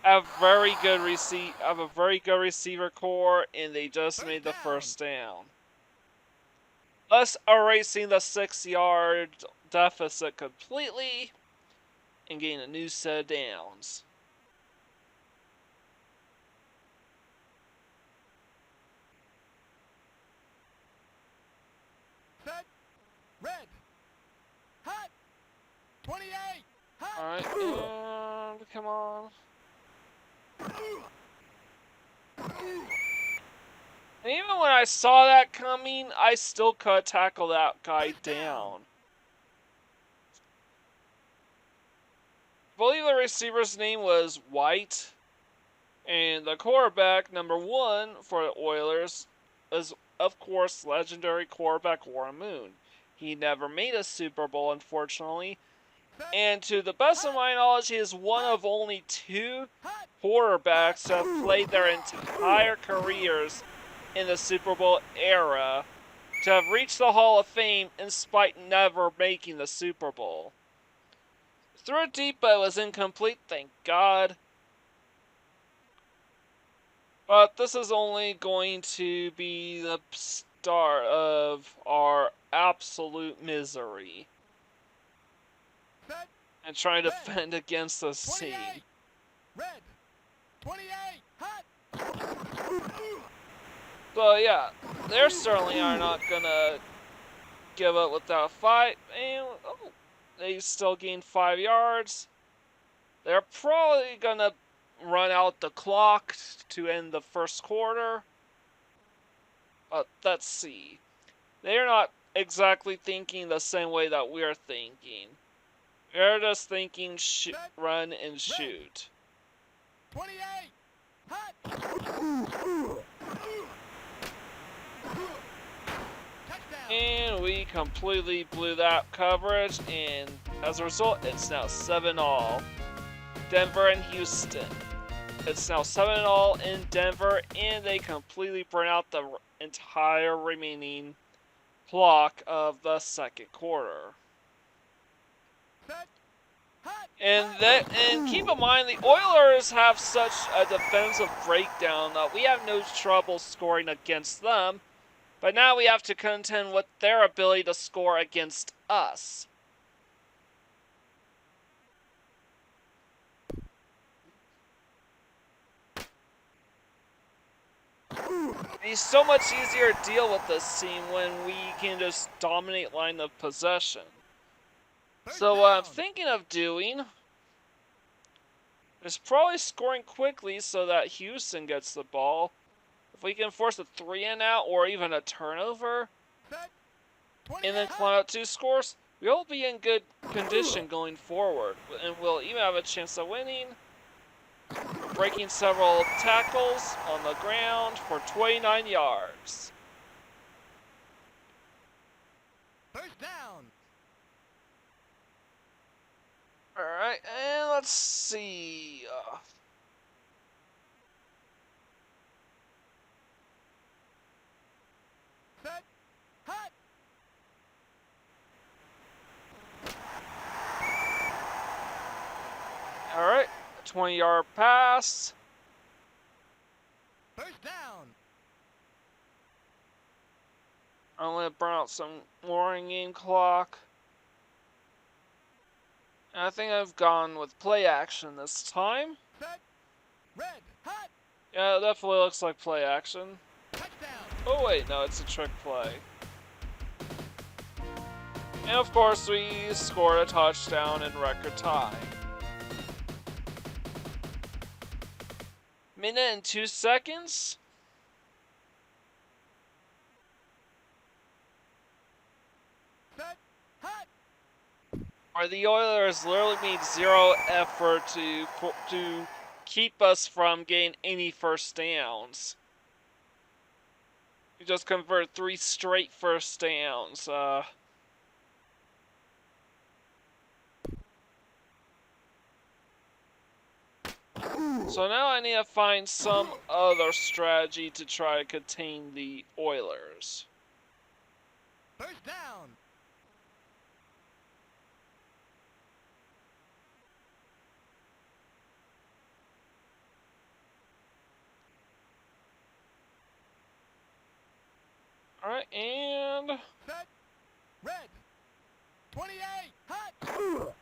have a very good receiver core, and they just made the first down, thus erasing the 6-yard deficit completely and getting a new set of downs. Set. Red. Hot. 28. Hot. Alright, and come on. And even when I saw that coming, I still couldn't tackle that guy down. I believe the receiver's name was White, and the quarterback, number 1 for the Oilers, is, of course, legendary quarterback Warren Moon. He never made a Super Bowl, unfortunately, and to the best of my knowledge, he is one of only 2 quarterbacks that have played their entire careers in the Super Bowl era to have reached the Hall of Fame in spite never making the Super Bowl. Threw it deep, but it was incomplete, thank God. But this is only going to be the start of our absolute misery. And trying to defend against this team. Red. 28. Hot. So yeah, they certainly are not gonna give up without a fight. And they still gained 5 yards. They're probably gonna run out the clock to end the first quarter. But let's see. They're not exactly thinking the same way that we're thinking. They're just thinking run and shoot. 28. Hot. And we completely blew that coverage, and as a result, it's now 7-all. Denver and Houston. It's now 7-all in Denver, and they completely burn out the entire remaining clock of the second quarter. And keep in mind, the Oilers have such a defensive breakdown that we have no trouble scoring against them. But now we have to contend with their ability to score against us. It's so much easier to deal with this team when we can just dominate line of possession. So what I'm thinking of doing is probably scoring quickly so that Houston gets the ball. If we can force a 3-and-out or even a turnover, and then climb out 2 scores, we'll be in good condition going forward, and we'll even have a chance of winning. Breaking several tackles on the ground for 29 yards. First down. Alright, and let's see. Set. Hot. Alright, 20-yard pass. First down. I'm going to burn out some more in-game clock. And I think I've gone with play action this time. Set. Red. Hot. Yeah, it definitely looks like play action. Touchdown. Oh wait, no, it's a trick play. And of course, we scored a touchdown in record time. Minute and 2 seconds? Set. Hut. Where the Oilers literally made zero effort to keep us from getting any first downs. We just converted 3 straight first downs. So now I need to find some other strategy to try to contain the Oilers. First down. Alright, and Set. Red. 28. Hut.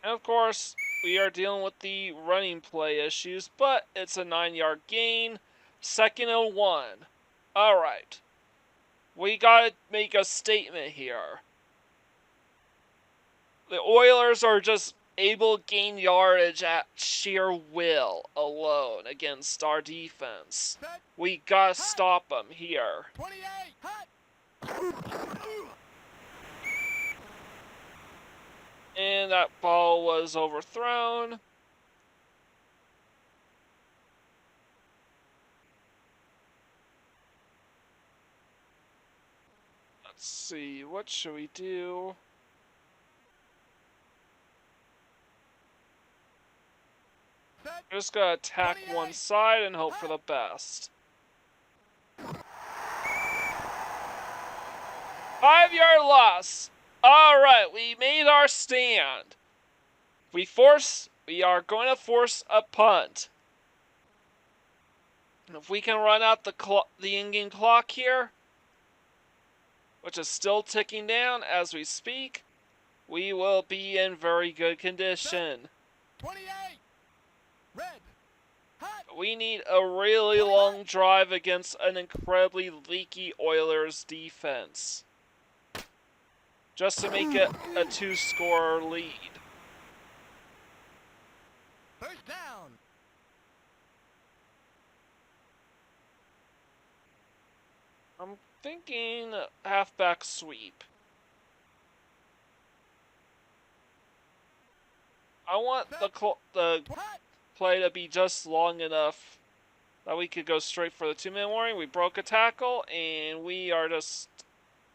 And of course, we are dealing with the running play issues, but it's a 9-yard gain. 2nd and 1. Alright. We gotta make a statement here. The Oilers are just able to gain yardage at sheer will alone against our defense. Set. We gotta stop them here. 28. Hut. And that ball was overthrown. Let's see, what should we do? Set. We're just gonna attack one side and hope for the best. 5-yard loss. Alright, we made our stand. We are going to force a punt. If we can run out the in-game clock here, which is still ticking down as we speak, we will be in very good condition. 28. Red. Hut. We need a really long drive against an incredibly leaky Oilers defense, just to make it a 2-score lead. First down. I'm thinking halfback sweep. I want the Hut. play to be just long enough that we could go straight for the 2-minute warning. We broke a tackle, and we are just...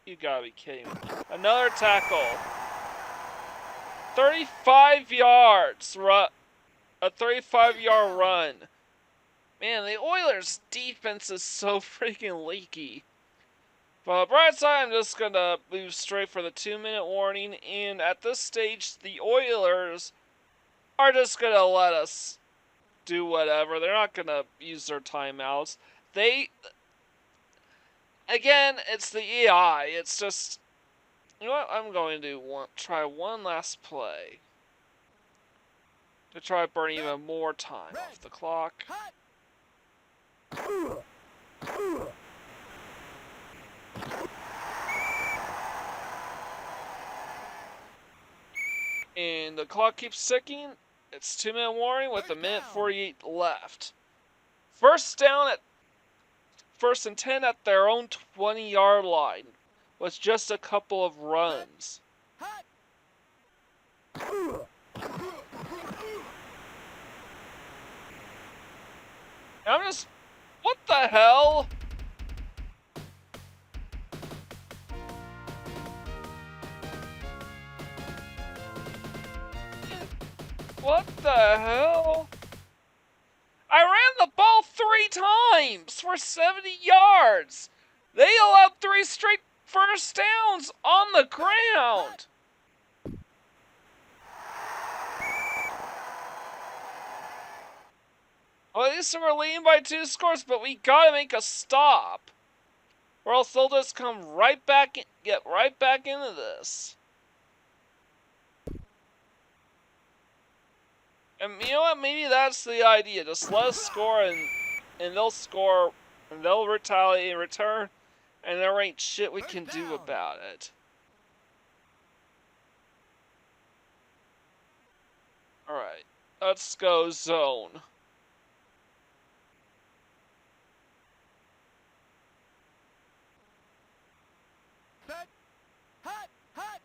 You gotta be kidding me. Another tackle. 35 yards. A 35-yard run. Man, the Oilers' defense is so freaking leaky. But bright side, I'm just gonna move straight for the 2-minute warning. And at this stage, the Oilers are just gonna let us do whatever. They're not gonna use their timeouts. Again, it's the AI. It's just, you know what? I'm going to try one last play to try to burn even more time off the clock. And the clock keeps ticking. It's 2-minute warning with a minute 48 left. First and 10 at their own 20-yard line with just a couple of runs. I'm just... What the hell? What the hell? I ran the ball 3 times for 70 yards. They allowed 3 straight first downs on the ground. Well, at least we're leading by 2 scores, but we gotta make a stop, or else they'll just come right back, get right back into this. And you know what? Maybe that's the idea. Just let us score, and they'll score, and they'll retaliate in return, and there ain't shit we can do about it. Alright, let's go zone. Set. Hot. Hot.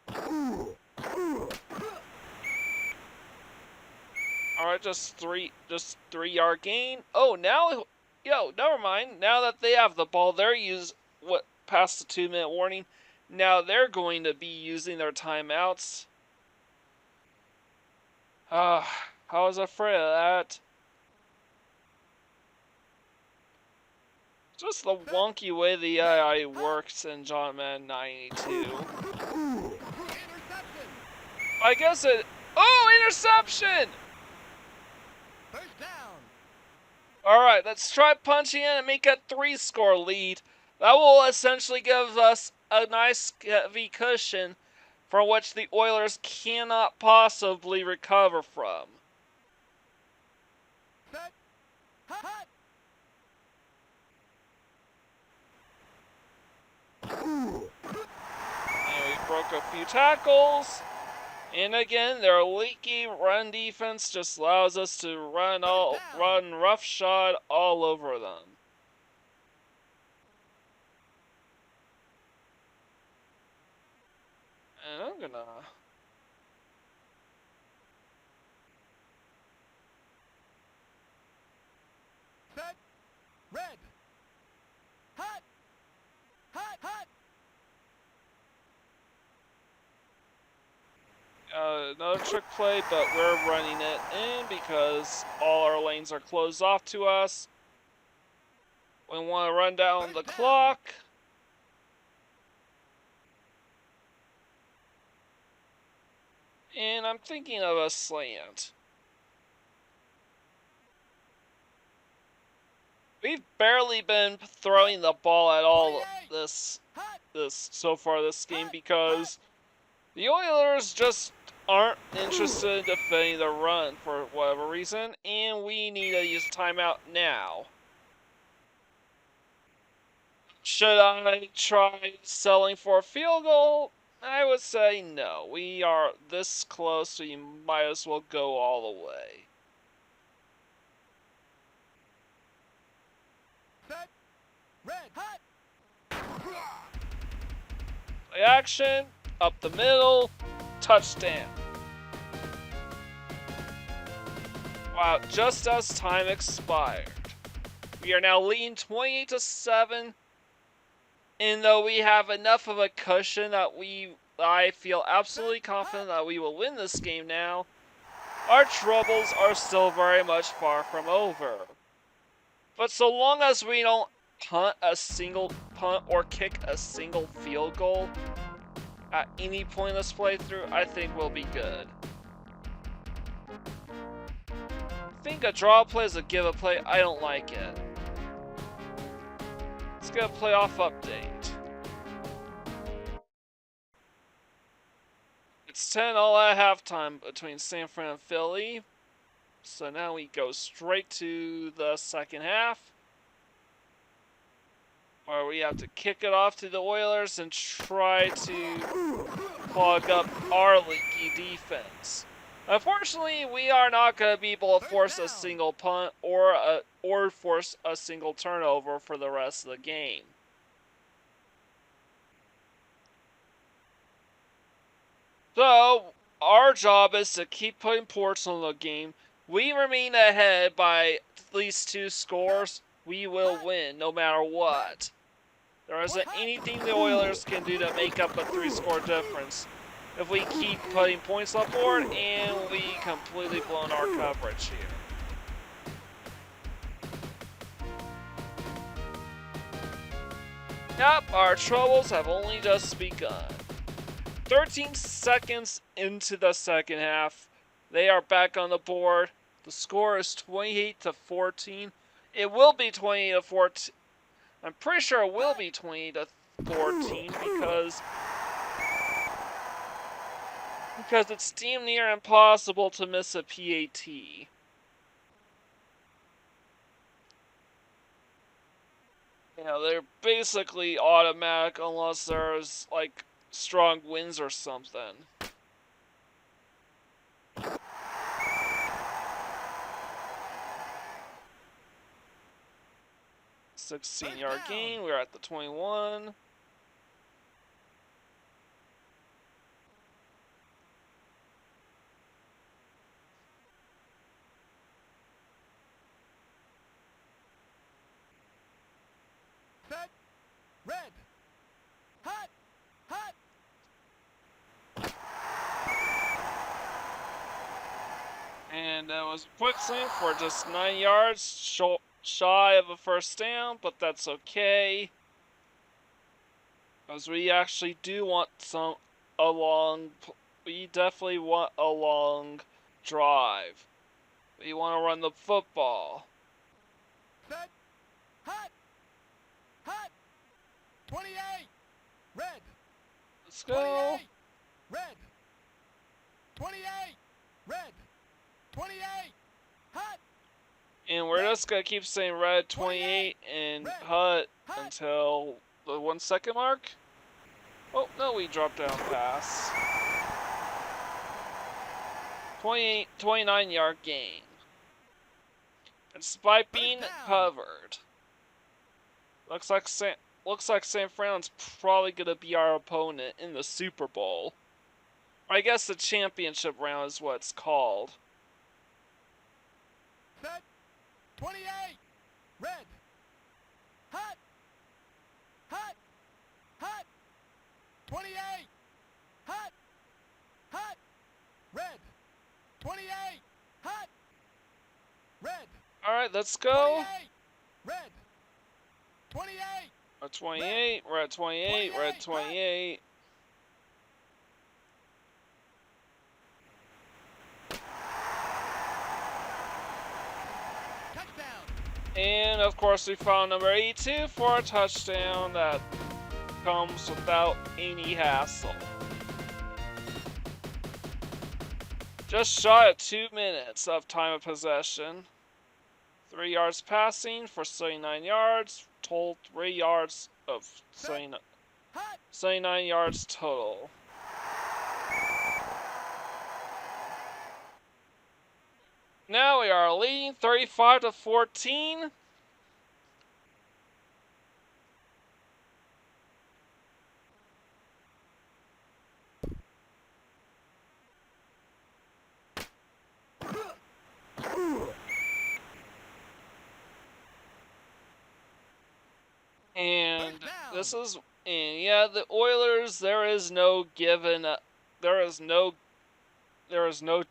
Alright, just 3-yard gain. Oh, now, never mind. Now that they have the ball, they're past the 2-minute warning. Now they're going to be using their timeouts. I was afraid of that. Just the wonky way the AI works in John Madden 92. I guess it. Oh, interception! First down. Alright, let's try punching in and make a 3-score lead. That will essentially give us a nice heavy cushion from which the Oilers cannot possibly recover from. Set. Hot. And we broke a few tackles. And again, their leaky run defense just allows us to run roughshod all over them. And I'm gonna. Set. Red. Hot. Hot. Hot. Another trick play, but we're running it in because all our lanes are closed off to us. We want to run down the clock. And I'm thinking of a slant. We've barely been throwing the ball at all this game because the Oilers just aren't interested in defending the run for whatever reason, and we need to use timeout now. Should I try selling for a field goal? I would say no. We are this close, so you might as well go all the way. Set. Red. Hot. Play action, up the middle, touchdown. Wow, just as time expired. We are now leading 28-7. And though we have enough of a cushion that I feel absolutely confident that we will win this game now, our troubles are still very much far from over. But so long as we don't punt or kick a single field goal at any point in this playthrough, I think we'll be good. I think a draw play is a give a play. I don't like it. Let's get a playoff update. It's 10-all at halftime between San Fran and Philly. So now we go straight to the second half, where we have to kick it off to the Oilers and try to clog up our leaky defense. Unfortunately, we are not going to be able to force a single punt or force a single turnover for the rest of the game. So, our job is to keep putting points on the game. We remain ahead by at least 2 scores. We will win no matter what. There isn't anything the Oilers can do to make up a 3-score difference if we keep putting points on board and we completely blown our coverage here. Yep, our troubles have only just begun. 13 seconds into the second half, they are back on the board. The score is 28-14. It will be 28-14. I'm pretty sure it will be 28-14 because because it's damn near impossible to miss a PAT. You know, they're basically automatic unless there's, like, strong winds or something. 16-yard gain. We're at the 21. Set. Red. Hot. Hot. And that was a quick slant for just 9 yards, shy of a first down, but that's okay. Because we actually do want we definitely want a long drive. We want to run the football. Set. Hot. Hot. 28. Red. Let's go. 28. Red. 28. Red. 28. Hot. And we're just going to keep saying red 28 and hut until the 1 second mark. Oh, no, we dropped down pass. 29-yard gain. Despite being covered. Looks like San Fran's probably going to be our opponent in the Super Bowl. Or I guess the championship round is what it's called. Set. 28. Red. Hot. Hot. Hot. 28. Hot. Hot. Red. 28. Hot. Red. Alright, let's go. 28. Red. 28. We're at 28, we're at 28, we're at 28. Touchdown. And of course we found number 82 for a touchdown that comes without any hassle. Just shy of 2 minutes of time of possession. 3 yards passing for 79 yards. Total 3 yards of 79 yards total. Now we are leading 35-14. And this is, and yeah, the Oilers, there is no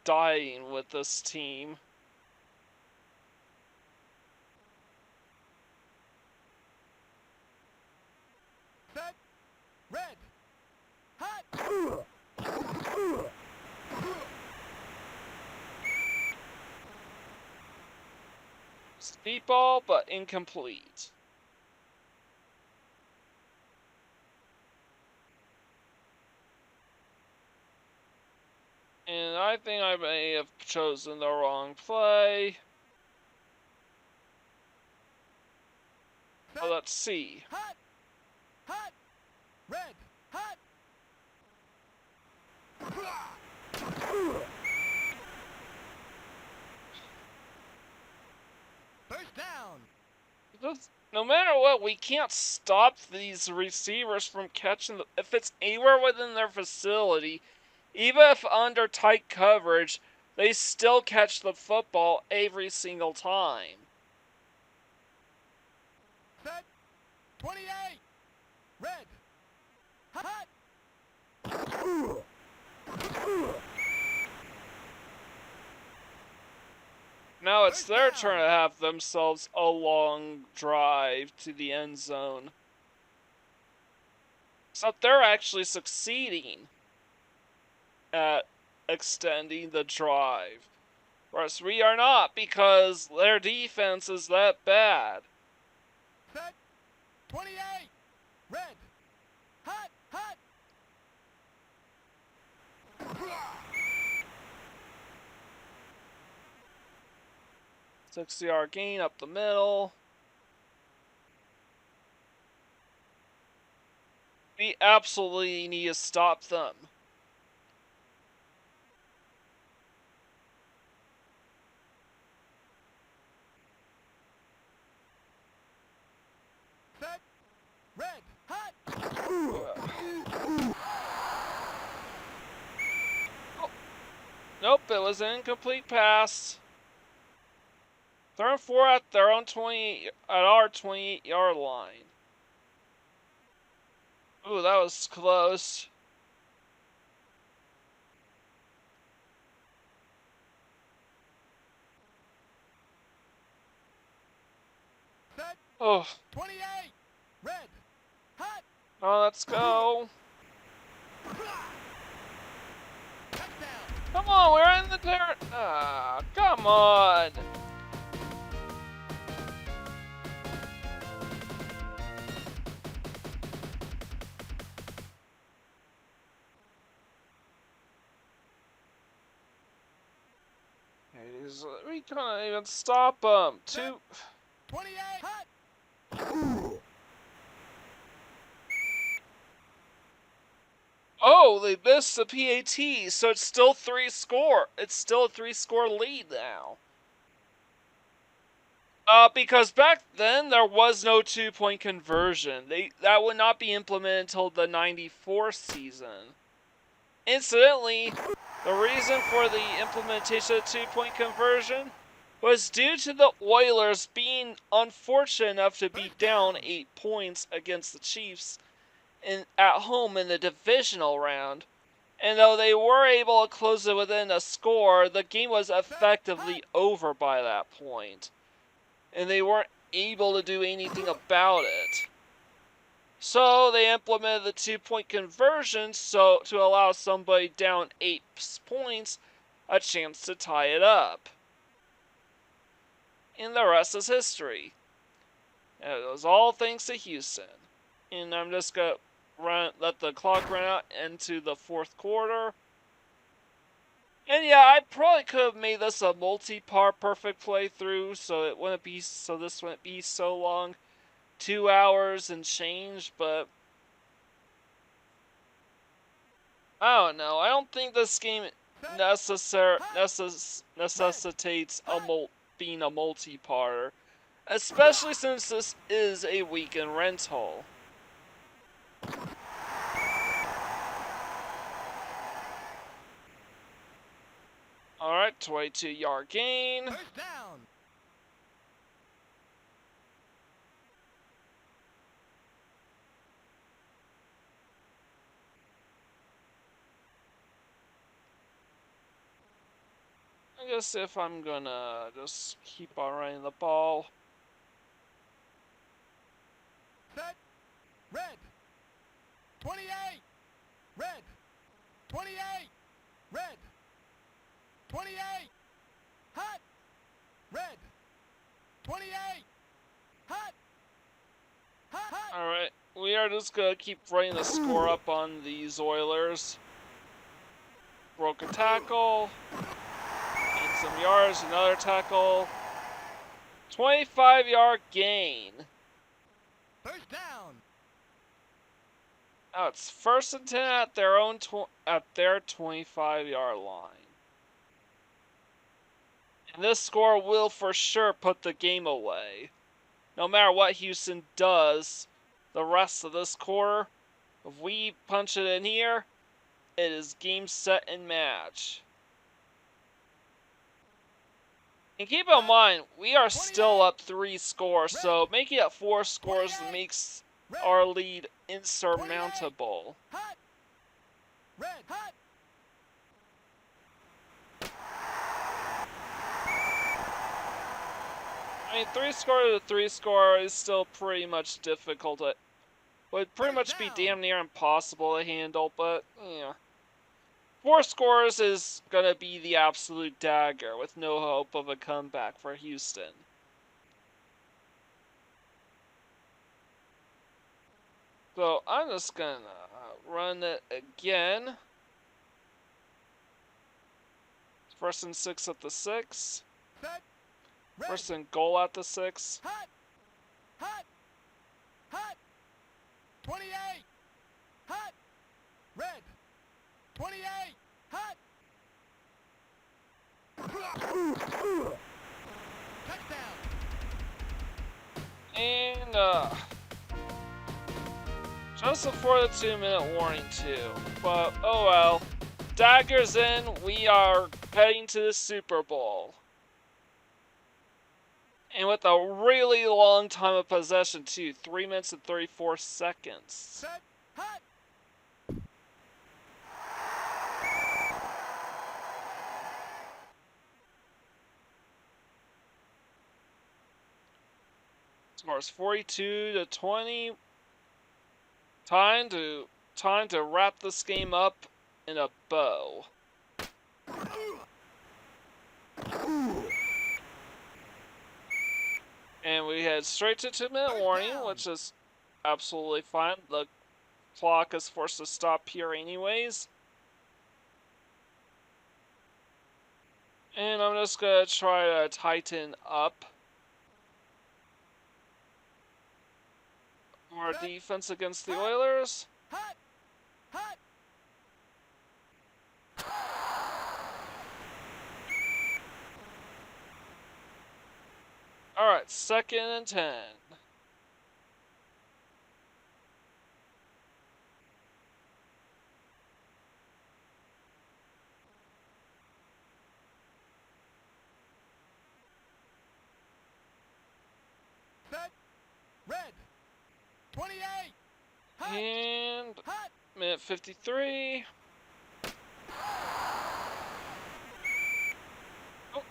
dying with this team. Set. Red. Hot. Deep ball, but incomplete. And I think I may have chosen the wrong play. Oh, let's see. Hot. Hot. Red. Hot. First down. No matter what, we can't stop these receivers from catching if it's anywhere within their facility, even if under tight coverage, they still catch the football every single time. Set. 28. Red. Hot. Now it's their turn to have themselves a long drive to the end zone. So they're actually succeeding at extending the drive. Whereas we are not, because their defense is that bad. Set. 28. Red. Hot. Hot. 6-yard gain up the middle. We absolutely need to stop them. Set. Red. Hot. Oh. Nope, it was an incomplete pass. 3rd and 4 at their own 20 at our 28-yard line. Ooh, that was close. Set. Oh. 28. Red. Hot. Oh, let's go. Touchdown. Come on, we're in the dirt. Ah, come on. We can't even stop them. 28. Hot. Oh, they missed the PAT, so it's still 3-score. It's still a 3-score lead now. Because back then there was no 2-point conversion. That would not be implemented until the 94 season. Incidentally, the reason for the implementation of 2-point conversion was due to the Oilers being unfortunate enough to be down 8 points against the Chiefs at home in the divisional round. And though they were able to close it within a score, the game was effectively over by that point. And they weren't able to do anything about it. So they implemented the 2-point conversion to allow somebody down 8 points a chance to tie it up. And the rest is history. And it was all thanks to Houston. And I'm just going to let the clock run out into the 4th quarter. And yeah, I probably could have made this a multi-part perfect playthrough, so this wouldn't be so long. 2 hours and change, but I don't know. I don't think this game necessitates being a multi-parter, especially since this is a weekend rental. Alright, 22-yard gain. First down. I guess if I'm gonna just keep on running the ball. Set. Red. 28. Red. 28. Red. 28. Hot. Red. 28. Hot. Hot. Hot. Alright, we are just gonna keep running the score up on these Oilers. Broke a tackle. Gain some yards, another tackle. 25-yard gain. First down. Now it's 1st and 10 at their 25-yard line. And this score will for sure put the game away. No matter what Houston does the rest of this quarter, if we punch it in here, it is game, set, and match. And keep in mind, we are still up 3 scores, so making it 4 scores makes our lead insurmountable. Hot. Red. Hot. I mean, 3-score to 3-score is still pretty much difficult. It would pretty much be damn near impossible to handle, but yeah. 4 scores is gonna be the absolute dagger with no hope of a comeback for Houston. So I'm just gonna run it again. 1st and 6 at the 6. Set. Red. First and goal at the 6. Hut. Hut. Hut. 28. Hut. Red. 28. Hut. Touchdown. And, just before the 2-minute warning too. But, oh well. Daggers in, we are heading to the Super Bowl. And with a really long time of possession too, 3 minutes and 34 seconds. Set. Hut. Scores 42-20. Time to wrap this game up in a bow. And we head straight to 2-minute warning, which is absolutely fine. The clock is forced to stop here anyways. And I'm just gonna try to tighten up our defense against the Oilers. Hut. Hut. Alright, 2nd and 10. Set. Red. 28. Hut. And Hut. minute 53. Oh.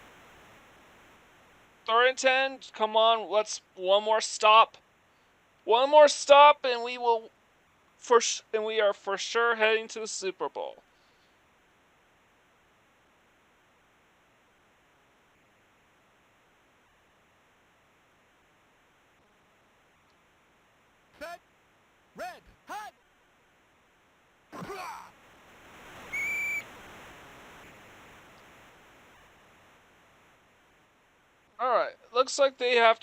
3rd and 10. Come on, let's one more stop. One more stop, and we are for sure heading to the Super Bowl. Set. Red. Hut. Alright, looks like they're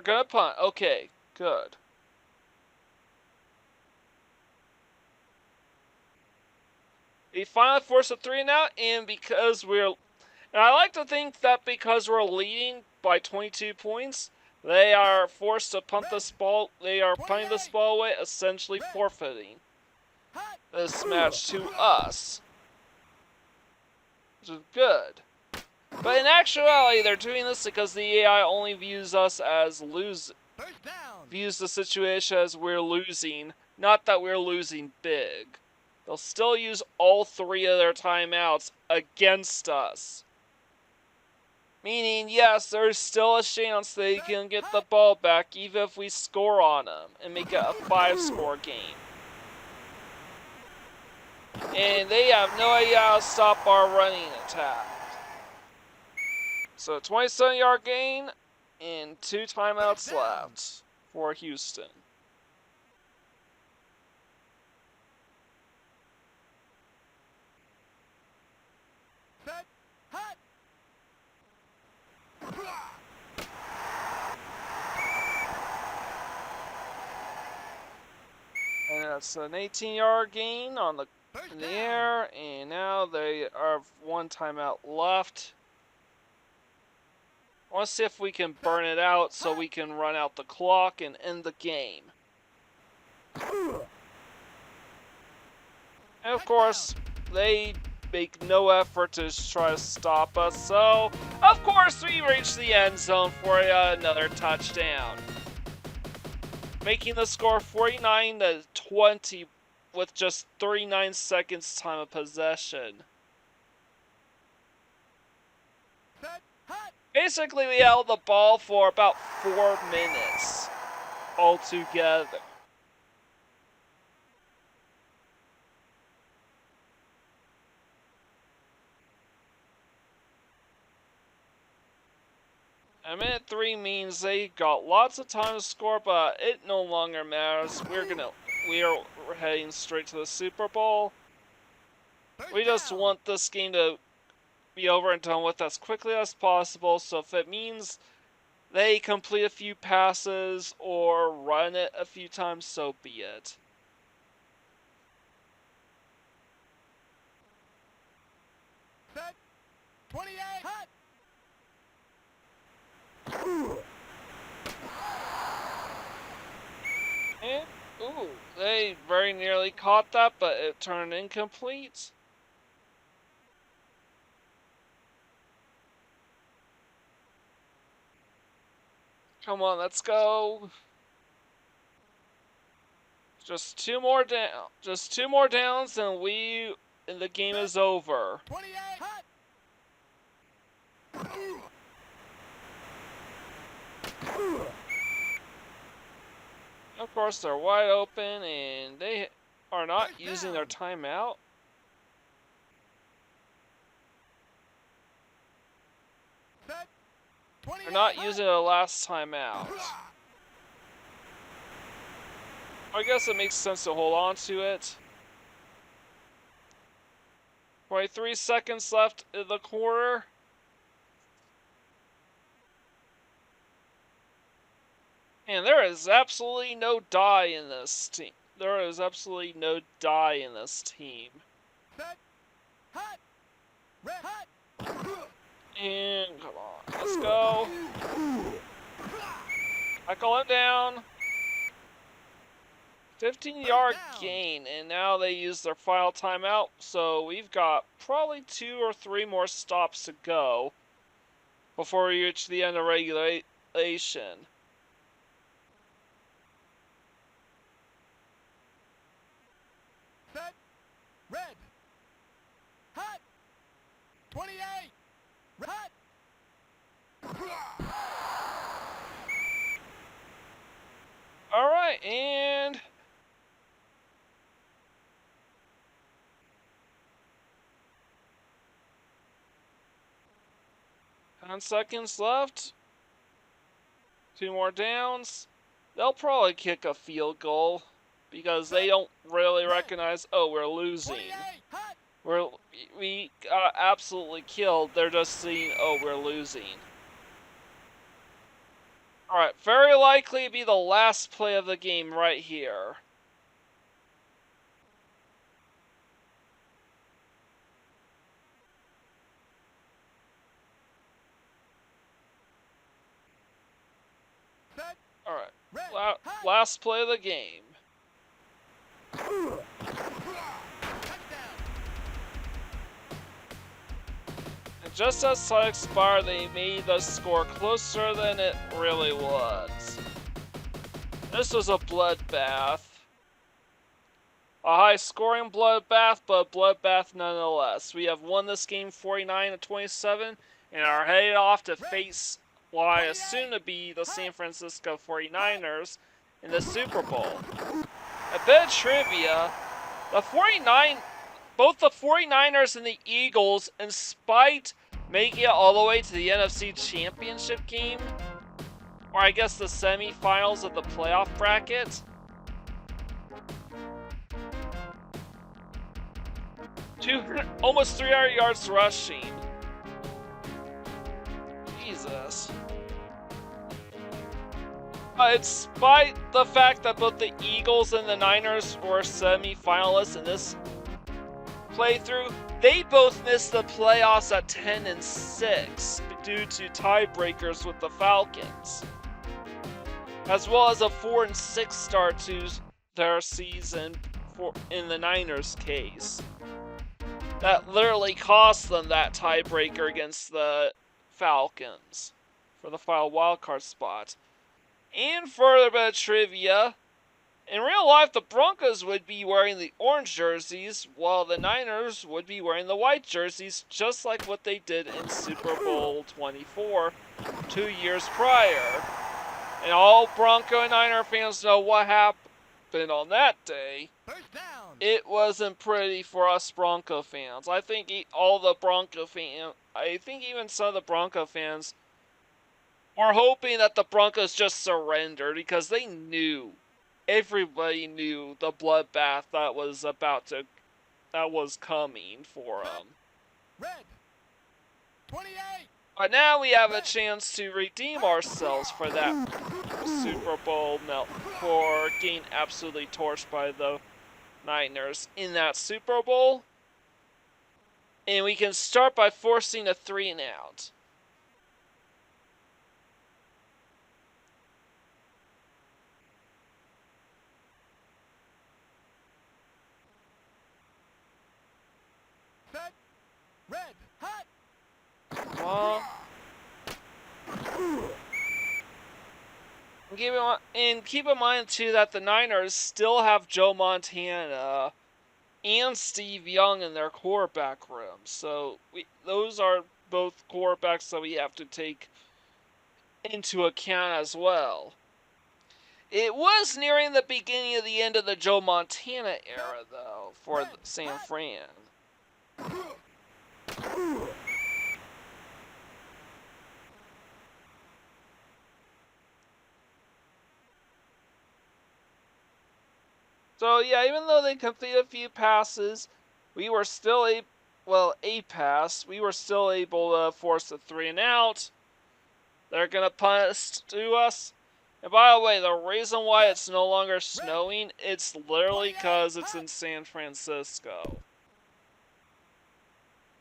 gonna punt. Okay, good. They finally forced a 3 and out, and I like to think that because we're leading by 22 points, they are forced to punt this ball. They are punting this ball away, essentially forfeiting Hut. this match to us, which is good. But in actuality, they're doing this because the AI only views us as First down. views the situation as we're losing, not that we're losing big. They'll still use all 3 of their timeouts against us. Meaning, yes, there's still a chance they can get the ball back even if we score on them and make it a 5-score game. And they have no idea how to stop our running attack. So 27-yard gain and 2 timeouts left for Houston. Set. Hut. And that's an 18-yard gain on the First in the down. air, and now they have 1 timeout left. I want to see if we can burn it out so we can run out the clock and end the game. And of course, they make no effort to try to stop us, so of course we reach the end zone for another touchdown. Making the score 49-20 with just 39 seconds time of possession. Set. Hut. Basically, we held the ball for about 4 minutes altogether. And minute 3 means they got lots of time to score, but it no longer matters. We are heading straight to the Super Bowl. First We just down. want this game to be over and done with as quickly as possible. So if it means they complete a few passes or run it a few times, so be it. Set. 28. Hut. And, ooh, they very nearly caught that, but it turned incomplete. Come on, let's go. Just two more downs, and the game is over. 28. Hut. Of course, they're wide open, and they are not using their timeout. Set. 28. They're not Hut. using the last timeout. I guess it makes sense to hold on to it. 23 seconds left in the quarter. And there is absolutely no die in this team. There is absolutely no die in this team. Set. Hut. Red. Hut. And come on, let's go. Tackle him down. 15-yard gain, and now they use their final timeout. So we've got probably 2 or 3 more stops to go before we reach the end of regulation. Set. Red. Hut. 28. Hut. All right, and ten seconds left. 2 more downs. They'll probably kick a field goal because they don't really recognize, oh, we're losing. 28. Hut. We got absolutely killed. They're just seeing, oh, we're losing. Alright, very likely to be the last play of the game right here. Set. Alright, Red. Hut. last play of the game. Touchdown. And just as time expired, they made the score closer than it really was. This was a bloodbath. A high-scoring bloodbath, but a bloodbath nonetheless. We have won this game 49-27, and are headed off to face what I assume to be the San Francisco 49ers in the Super Bowl. A bit of trivia, both the 49ers and the Eagles, in spite making it all the way to the NFC Championship game, or I guess the semifinals of the playoff bracket, almost 300 yards rushing. Jesus. In spite the fact that both the Eagles and the Niners were semi-finalists in this playthrough, they both missed the playoffs at 10-6 due to tiebreakers with the Falcons, as well as a 4-6 start to their season in the Niners' case. That literally cost them that tiebreaker against the Falcons for the final wildcard spot. And further bit of trivia, in real life the Broncos would be wearing the orange jerseys, while the Niners would be wearing the white jerseys, just like what they did in Super Bowl 24 2 years prior. And all Bronco and Niner fans know what happened on that day. First down. It wasn't pretty for us Bronco fans. I think even some of the Bronco fans were hoping that the Broncos just surrendered, because they knew, everybody knew the bloodbath that was coming for them. Red. 28. But now we have a chance to redeem ourselves for that Super Bowl for getting absolutely torched by the Niners in that Super Bowl. And we can start by forcing a 3-and-out. Set. Red. Hot. Well, keep in mind too that the Niners still have Joe Montana and Steve Young in their quarterback room. So those are both quarterbacks that we have to take into account as well. It was nearing the beginning of the end of the Joe Montana era, though, for San Fran. So yeah, even though they completed a few passes, we were still a pass. We were still able to force a 3-and-out. They're gonna punt to us. And by the way, the reason why it's no longer snowing, it's literally because it's in San Francisco,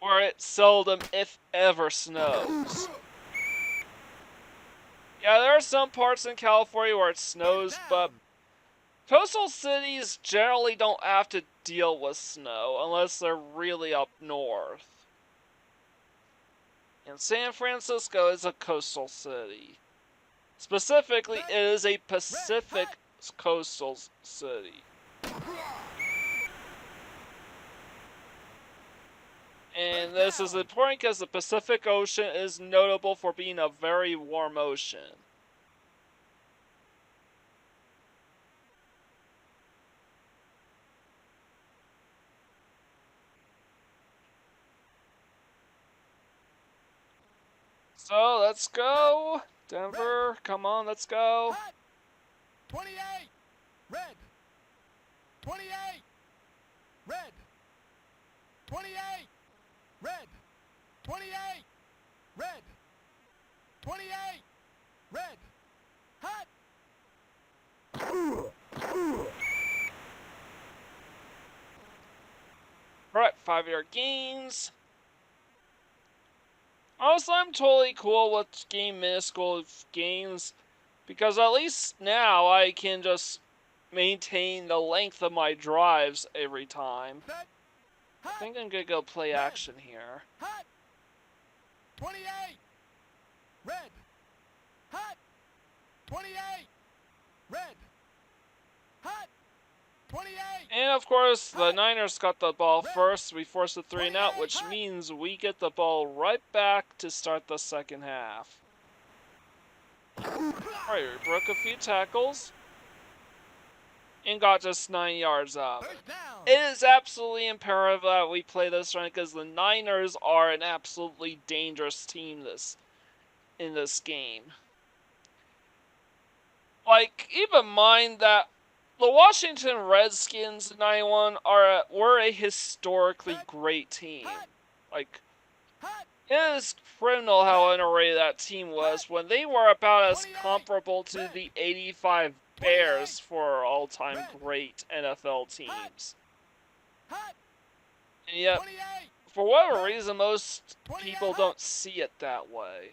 where it seldom, if ever, snows. Yeah, there are some parts in California where it snows, but coastal cities generally don't have to deal with snow unless they're really up north. And San Francisco is a coastal city. Specifically, it is a Pacific coastal city. And this is important because the Pacific Ocean is notable for being a very warm ocean. So, let's go. Denver, come on, let's go. 28. Red. 28. Red. 28. Red. 28. Red. 28. Red. Hot. Alright, 5-yard gains. Also, I'm totally cool with game minuscule gains, because at least now I can just maintain the length of my drives every time. I think I'm gonna go play action here. Hot. 28. Red. Hot. 28. Red. Hot. 28. And of course, the Niners got the ball first. We forced a 3-and-out, which means we get the ball right back to start the second half. Alright, we broke a few tackles and got just 9 yards up. It is absolutely imperative that we play this run because the Niners are an absolutely dangerous team in this game. Like, keep in mind that the Washington Redskins in 91 were a historically great team. Like, it is criminal how underrated that team was when they were about as comparable to the 85 Bears for all-time great NFL teams. And yet, for whatever reason, most people don't see it that way.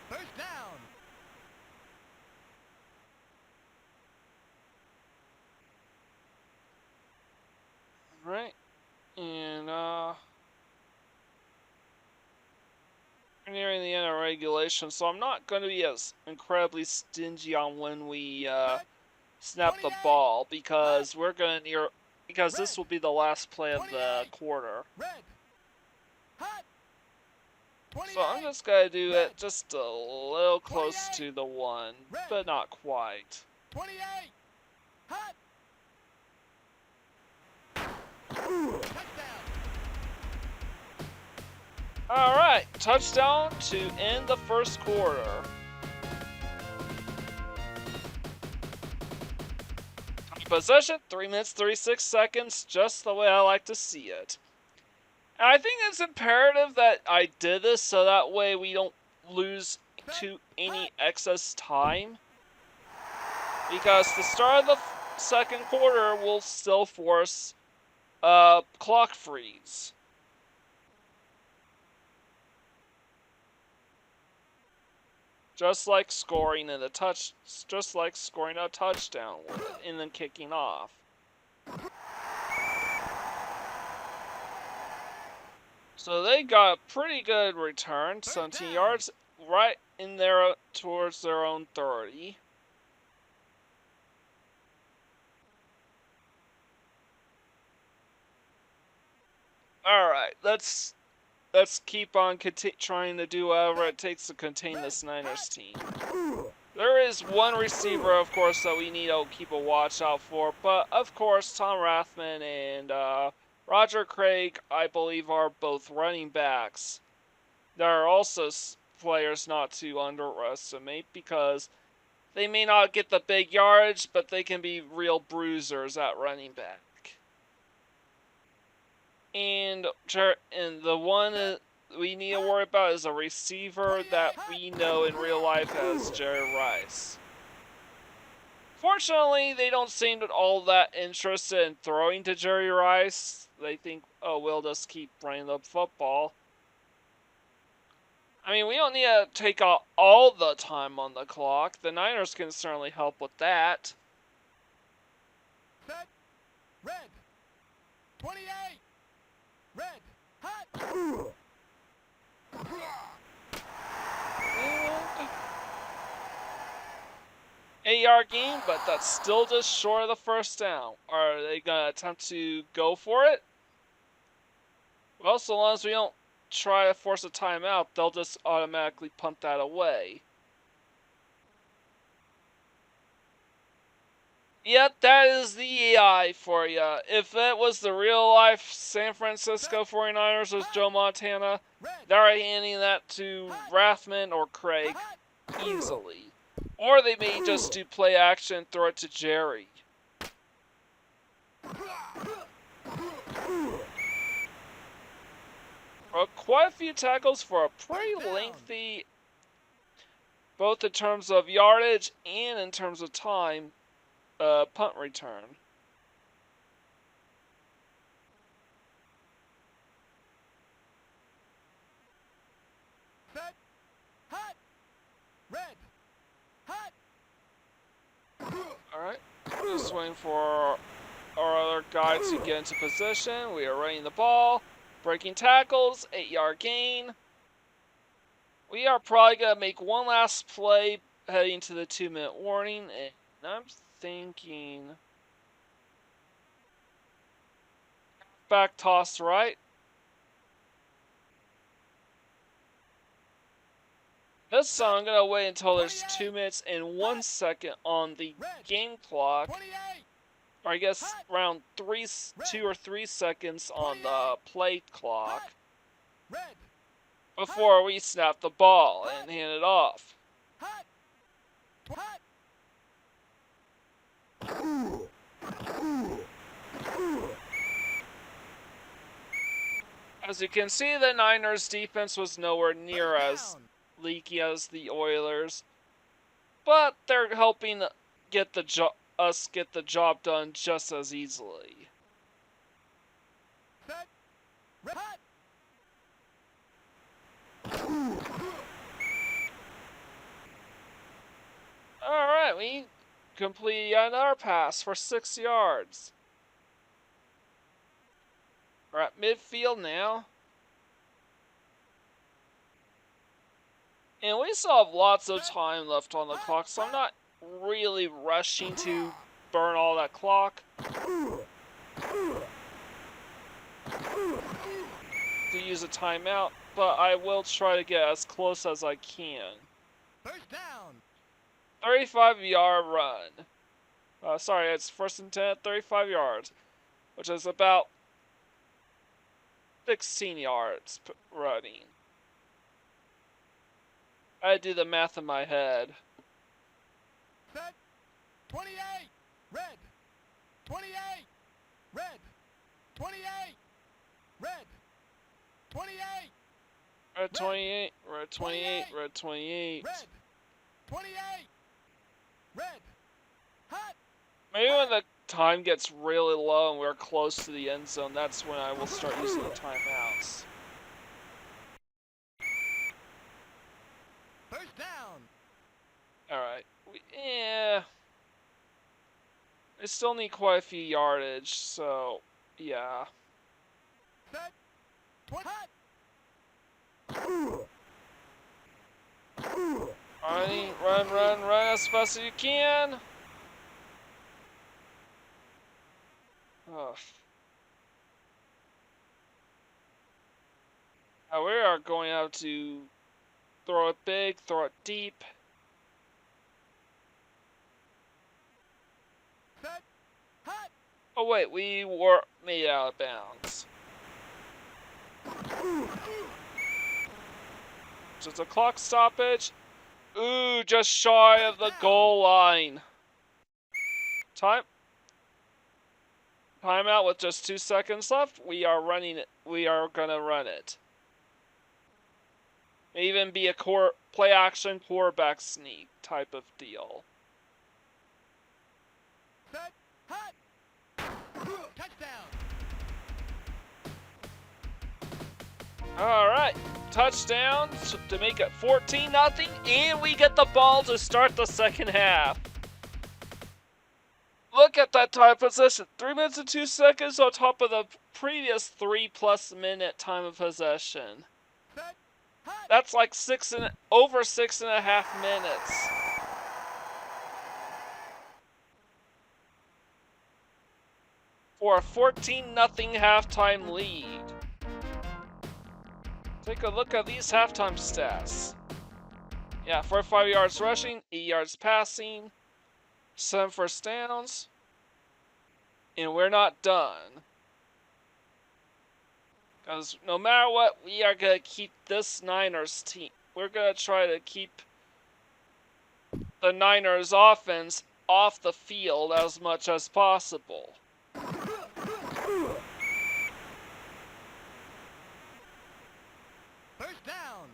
First down. Right. And, we're nearing the end of regulation, so I'm not going to be as incredibly stingy on when we, snap the ball, because we're going to because this will be the last play of the quarter. So I'm just going to do it just a little close to the 1, but not quite. 28. Hot. Touchdown. Alright, touchdown to end the first quarter. possession, 3 minutes 36 seconds, just the way I like to see it. And I think it's imperative that I did this so that way we don't lose to any excess time. Because the start of the second quarter will still force clock freeze. Just like scoring a touchdown would, and then kicking off. So they got a pretty good return, 17 yards, right in there towards their own 30. All right, let's keep on trying to do whatever it takes to contain this Niners team. There is one receiver, of course, that we need to keep a watch out for, but of course, Tom Rathman and Roger Craig, I believe, are both running backs. There are also players not to underestimate because they may not get the big yardage, but they can be real bruisers at running back. And the one we need to worry about is a receiver that we know in real life as Jerry Rice. Fortunately, they don't seem all that interested in throwing to Jerry Rice. They think, oh, we'll just keep running the football. I mean, we don't need to take out all the time on the clock. The Niners can certainly help with that. Set. Red. 28. Red. Hot. And 8-yard gain, but that's still just short of the first down. Are they going to attempt to go for it? Well, so long as we don't try to force a timeout, they'll just automatically punt that away. Yep, that is the AI for you. If it was the real life San Francisco 49ers with Joe Montana, they're handing that to Rathman or Craig easily. Or they may just do play action and throw it to Jerry. Quite a few tackles for a pretty lengthy, both in terms of yardage and in terms of time, punt return. Set. Hot. Red. Hot. Alright, just waiting for our other guy to get into position. We are running the ball, breaking tackles, 8-yard gain. We are probably going to make one last play heading to the 2-minute warning, and I'm thinking back toss right. This time I'm going to wait until there's 2 minutes and 1 second on the game clock. 28. Or I guess around 2 or 3 seconds on the play clock Red. before we snap the ball and hand it off. Hot. Hot. As you can see, the Niners defense was nowhere near as leaky as the Oilers, but they're helping get the job done just as easily. Set. Red. Hot. Alright, we completed another pass for 6 yards. We're at midfield now. And we still have lots of time left on the clock, so I'm not really rushing to burn all that clock. To use a timeout, but I will try to get as close as I can. First down. 35-yard run. Sorry, it's 1st and 10 at 35 yards, which is about 16 yards running. I do the math in my head. Set. 28. Red. 28. Red. 28. Red. 28. Red 28, red 28, red 28. Red. 28. Red. Hot. Maybe when the time gets really low and we're close to the end zone, that's when I will start using the timeouts. First down. Alright. Yeah. I still need quite a few yardage, so yeah. Set. Hot. Run as fast as you can. Ugh. Now we are going out to throw it big, throw it deep. Set. Hot. Oh wait, we were made out of bounds. So it's a clock stoppage. Ooh, just shy of the goal line. Timeout with just 2 seconds left. We are running it. We are gonna run it. Even be a play action quarterback sneak type of deal. Set. Hot. Touchdown. Alright, touchdown to make it 14-0, and we get the ball to start the second half. Look at that time possession, 3 minutes and 2 seconds on top of the previous 3+ minute time of possession. Set. Hot. That's like over 6.5 minutes. For a 14-0 halftime lead. Take a look at these halftime stats. Yeah, 45 yards rushing, 8 yards passing, 7 first downs, and we're not done. Because no matter what, we are going to keep this Niners team. We're going to try to keep the Niners offense off the field as much as possible. First down.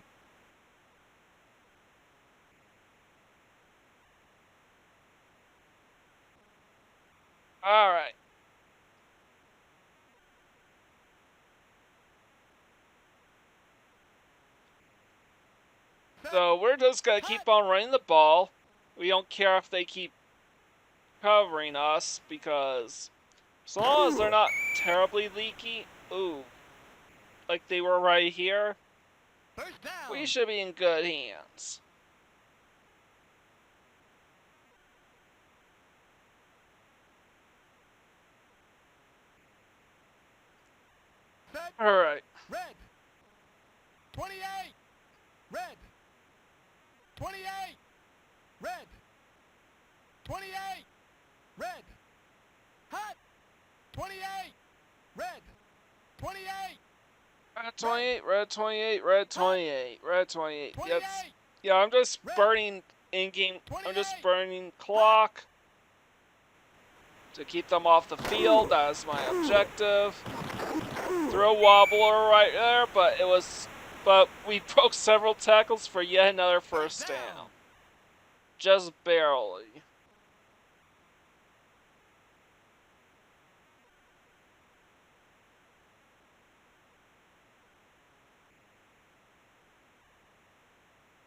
All right. So we're just going to keep on running the ball. We don't care if they keep covering us, because as long as they're not terribly leaky, like they were right here, First down. we should be in good hands. Set. All right. Red. 28. Red. 28. Red. 28. Red. Hot. 28. Red. 28. Red 28, red 28, red 28, red 28. 28. Yeah, I'm just burning in-game. I'm just burning clock to keep them off the field. That is my objective. Throw a wobbler right there, but we broke several tackles for yet another first down. Just barely.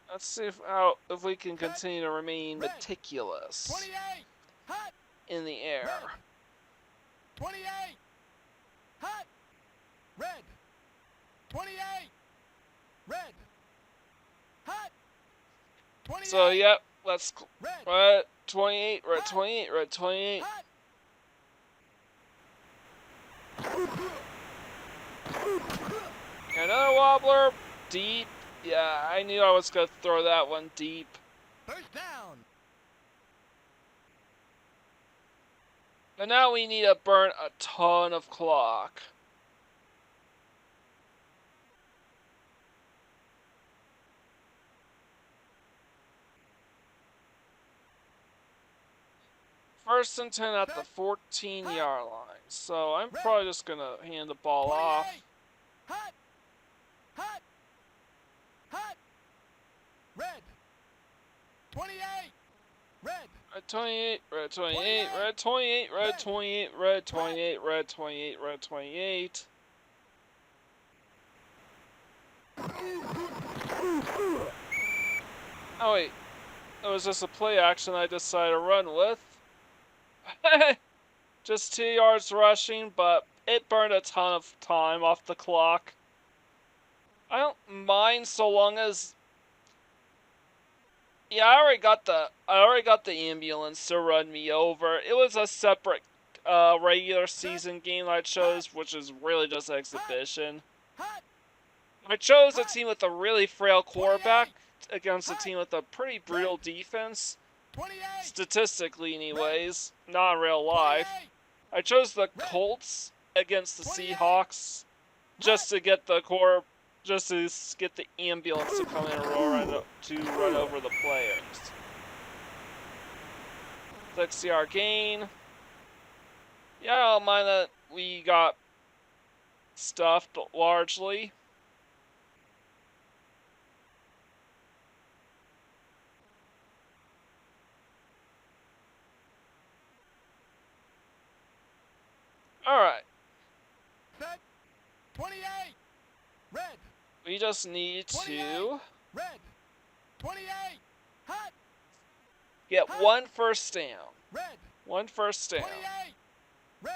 Let's see if we can continue to remain meticulous 28. Hot. in the air. 28. Hot. Red. 28. Red. Hot. 28. So yep, let's Red. red 28, red 28, red 28. Hot. Another wobbler, deep. Yeah, I knew I was gonna throw that one deep. First down. And now we need to burn a ton of clock. First and 10 at the 14-yard line. So I'm probably just going to hand the ball off. Hut! Hut! Hut! Red. 28. Red. Red 28, red 28, red 28, red 28, red 28, red 28, red 28. Oh wait, it was just a play action I decided to run with. Just 2 yards rushing, but it burned a ton of time off the clock. I don't mind so long as... Yeah, I already got the ambulance to run me over. It was a separate regular season game I chose, which is really just exhibition. I chose a team with a really frail quarterback against a team with a pretty brutal defense. Statistically, anyways, not in real life. I chose the Colts against the Seahawks just to get the ambulance to come in and run over the players. 6-yard gain. Yeah, I don't mind that we got stuffed largely. Alright. Set. 28. Red. We just need to Red. 28. Hut. get one first down. Red. One first down. 28. Red.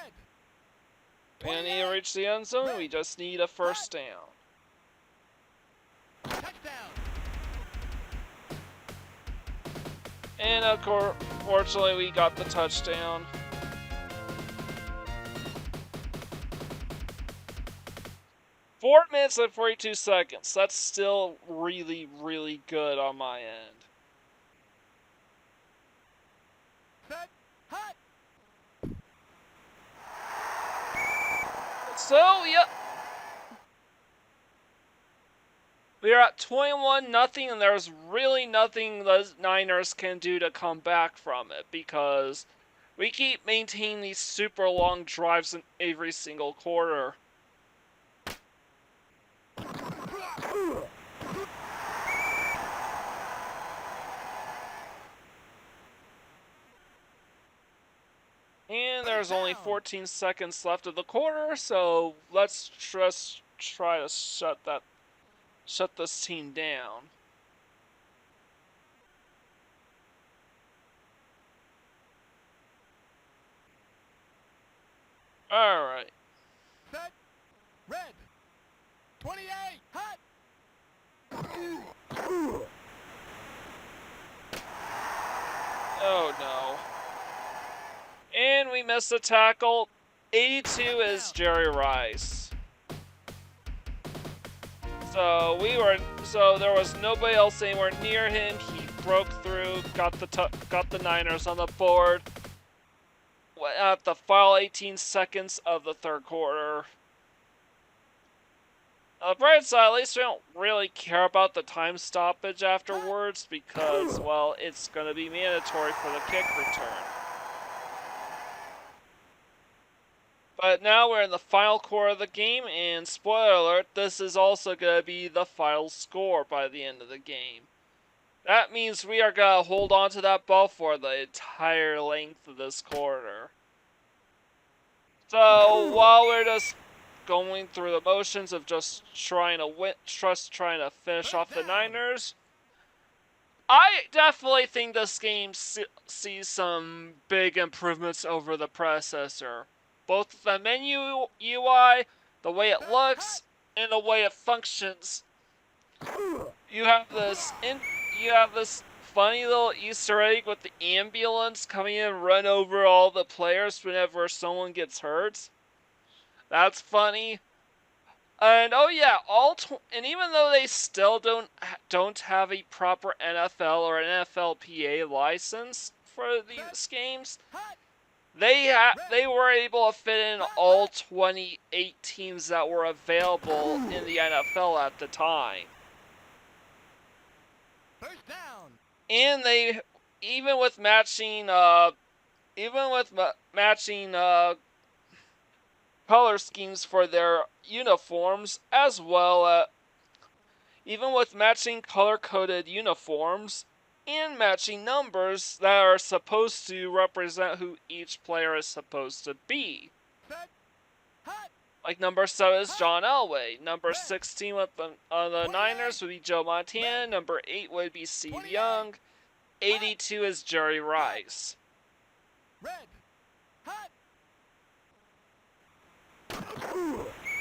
We don't need to reach the end zone, we just need a first down. Touchdown. And of course, fortunately, we got the touchdown. Four minutes and 42 seconds. That's still really, really good on my end. Set. Hut. So, yeah. We are at 21-0, and there's really nothing the Niners can do to come back from it, because we keep maintaining these super long drives in every single quarter. And there's only 14 seconds left of the quarter, so let's just try to shut this team down. Alright. Set. Red. 28. Hut. Oh no. And we missed the tackle. 82 is Jerry Rice. So there was nobody else anywhere near him. He broke through, got the Niners on the board at the final 18 seconds of the third quarter. On the bright side, at least we don't really care about the time stoppage afterwards because, well, it's going to be mandatory for the kick return. But now we're in the final quarter of the game, and spoiler alert, this is also going to be the final score by the end of the game. That means we are going to hold on to that ball for the entire length of this quarter. So, while we're just going through the motions of just trying to finish off the Niners, I definitely think this game sees some big improvements over the predecessor. Both the menu UI, the way it looks, and the way it functions. You have this funny little Easter egg with the ambulance coming in and run over all the players whenever someone gets hurt. That's funny. And oh yeah, and even though they still don't have a proper NFL or NFLPA license for these games, they were able to fit in all 28 teams that were available in the NFL at the time. First down. And even with matching even with matching color schemes for their uniforms, as well as even with matching color-coded uniforms and matching numbers that are supposed to represent who each player is supposed to be. Set. Hot. Like number 7 is John Elway. Number 16 with the Niners would be Joe Montana. Number 8 would be Steve Young. 82 is Jerry Rice. Red. Hot.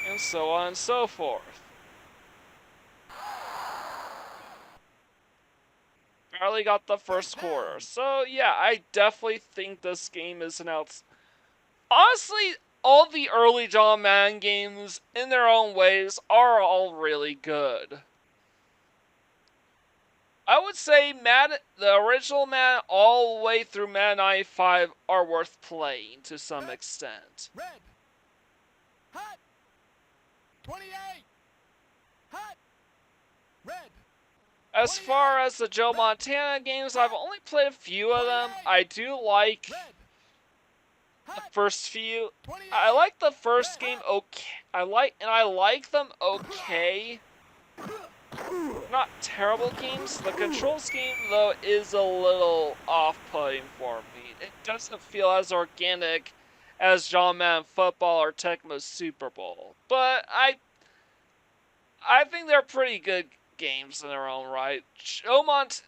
And so on and so forth. Barely got the first quarter. So yeah, I definitely think this game is an honestly, all the early John Madden games, in their own ways, are all really good. I would say the original Madden all the way through Madden 95 are worth playing to some extent. Red. Hot. 28. Hot. Red. As far as the Joe Montana games, I've only played a few of them. I do like the first few. I like the first game okay. I like them okay. Not terrible games. The control scheme though is a little off-putting for me. It doesn't feel as organic as John Madden Football or Tecmo Super Bowl. But I think they're pretty good games in their own right.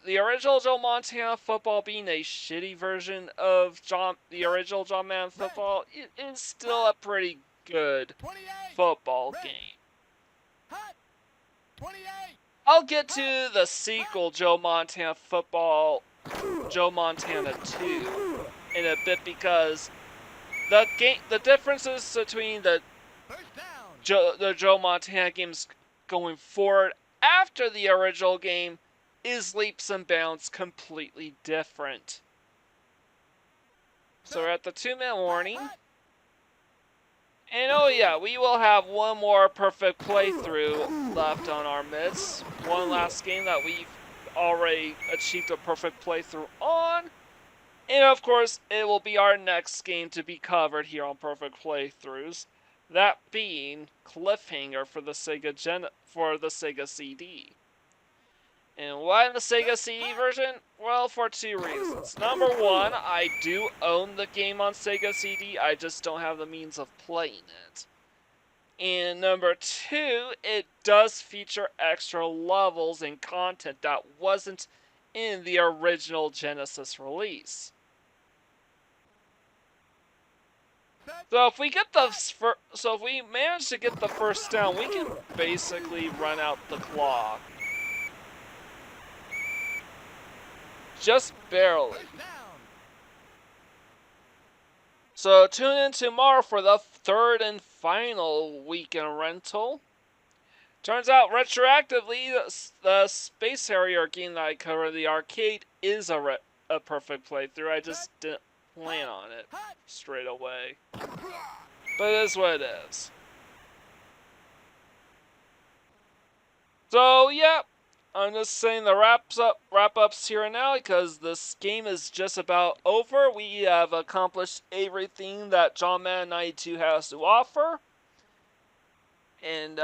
The original Joe Montana Football being a shitty version of the original John Madden Football, it is still a pretty good football game. Hot. 28. I'll get to the sequel, Joe Montana Football, Joe Montana 2, in a bit because the differences between the Joe Montana games going forward after the original game is leaps and bounds completely different. So we're at the 2-minute warning. And oh yeah, we will have one more perfect playthrough left on our midst. One last game that we've already achieved a perfect playthrough on. And of course, it will be our next game to be covered here on Perfect Playthroughs. That being Cliffhanger for the Sega CD. And why the Sega CD version? Well, for two reasons. Number one, I do own the game on Sega CD, I just don't have the means of playing it. And number two, it does feature extra levels and content that wasn't in the original Genesis release. So if we manage to get the first down, we can basically run out the clock. Just barely. So tune in tomorrow for the third and final weekend rental. Turns out retroactively, the Space Harrier game that I covered in the arcade is a perfect playthrough. I just didn't plan on it straight away. But it is what it is. So yeah, I'm just saying the wrap-ups here and now because this game is just about over. We have accomplished everything that John Madden 92 has to offer. And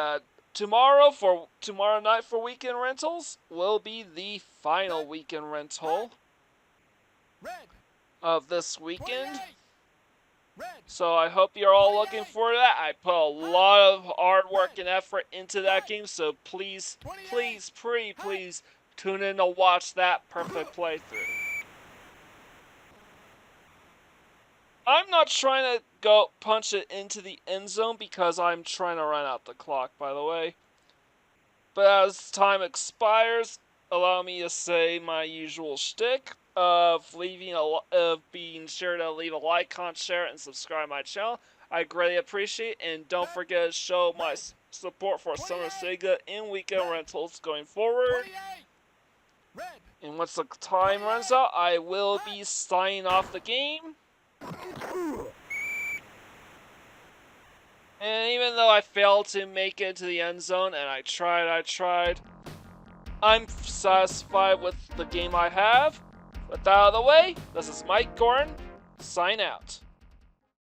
tomorrow night for weekend rentals will be the final weekend rental of this weekend. So I hope you're all looking forward to that. I put a lot of hard work and effort into that game, so please, please, please tune in to watch that perfect playthrough. I'm not trying to go punch it into the end zone because I'm trying to run out the clock, by the way. But as time expires, allow me to say my usual shtick of being sure to leave a like, comment, share, and subscribe my channel. I greatly appreciate it, and don't forget to show my support for Summer Sega and weekend rentals going forward. And once the time runs out, I will be signing off the game. And even though I failed to make it to the end zone, and I tried, I'm satisfied with the game I have. With that out of the way, this is Mike Gordon, sign out.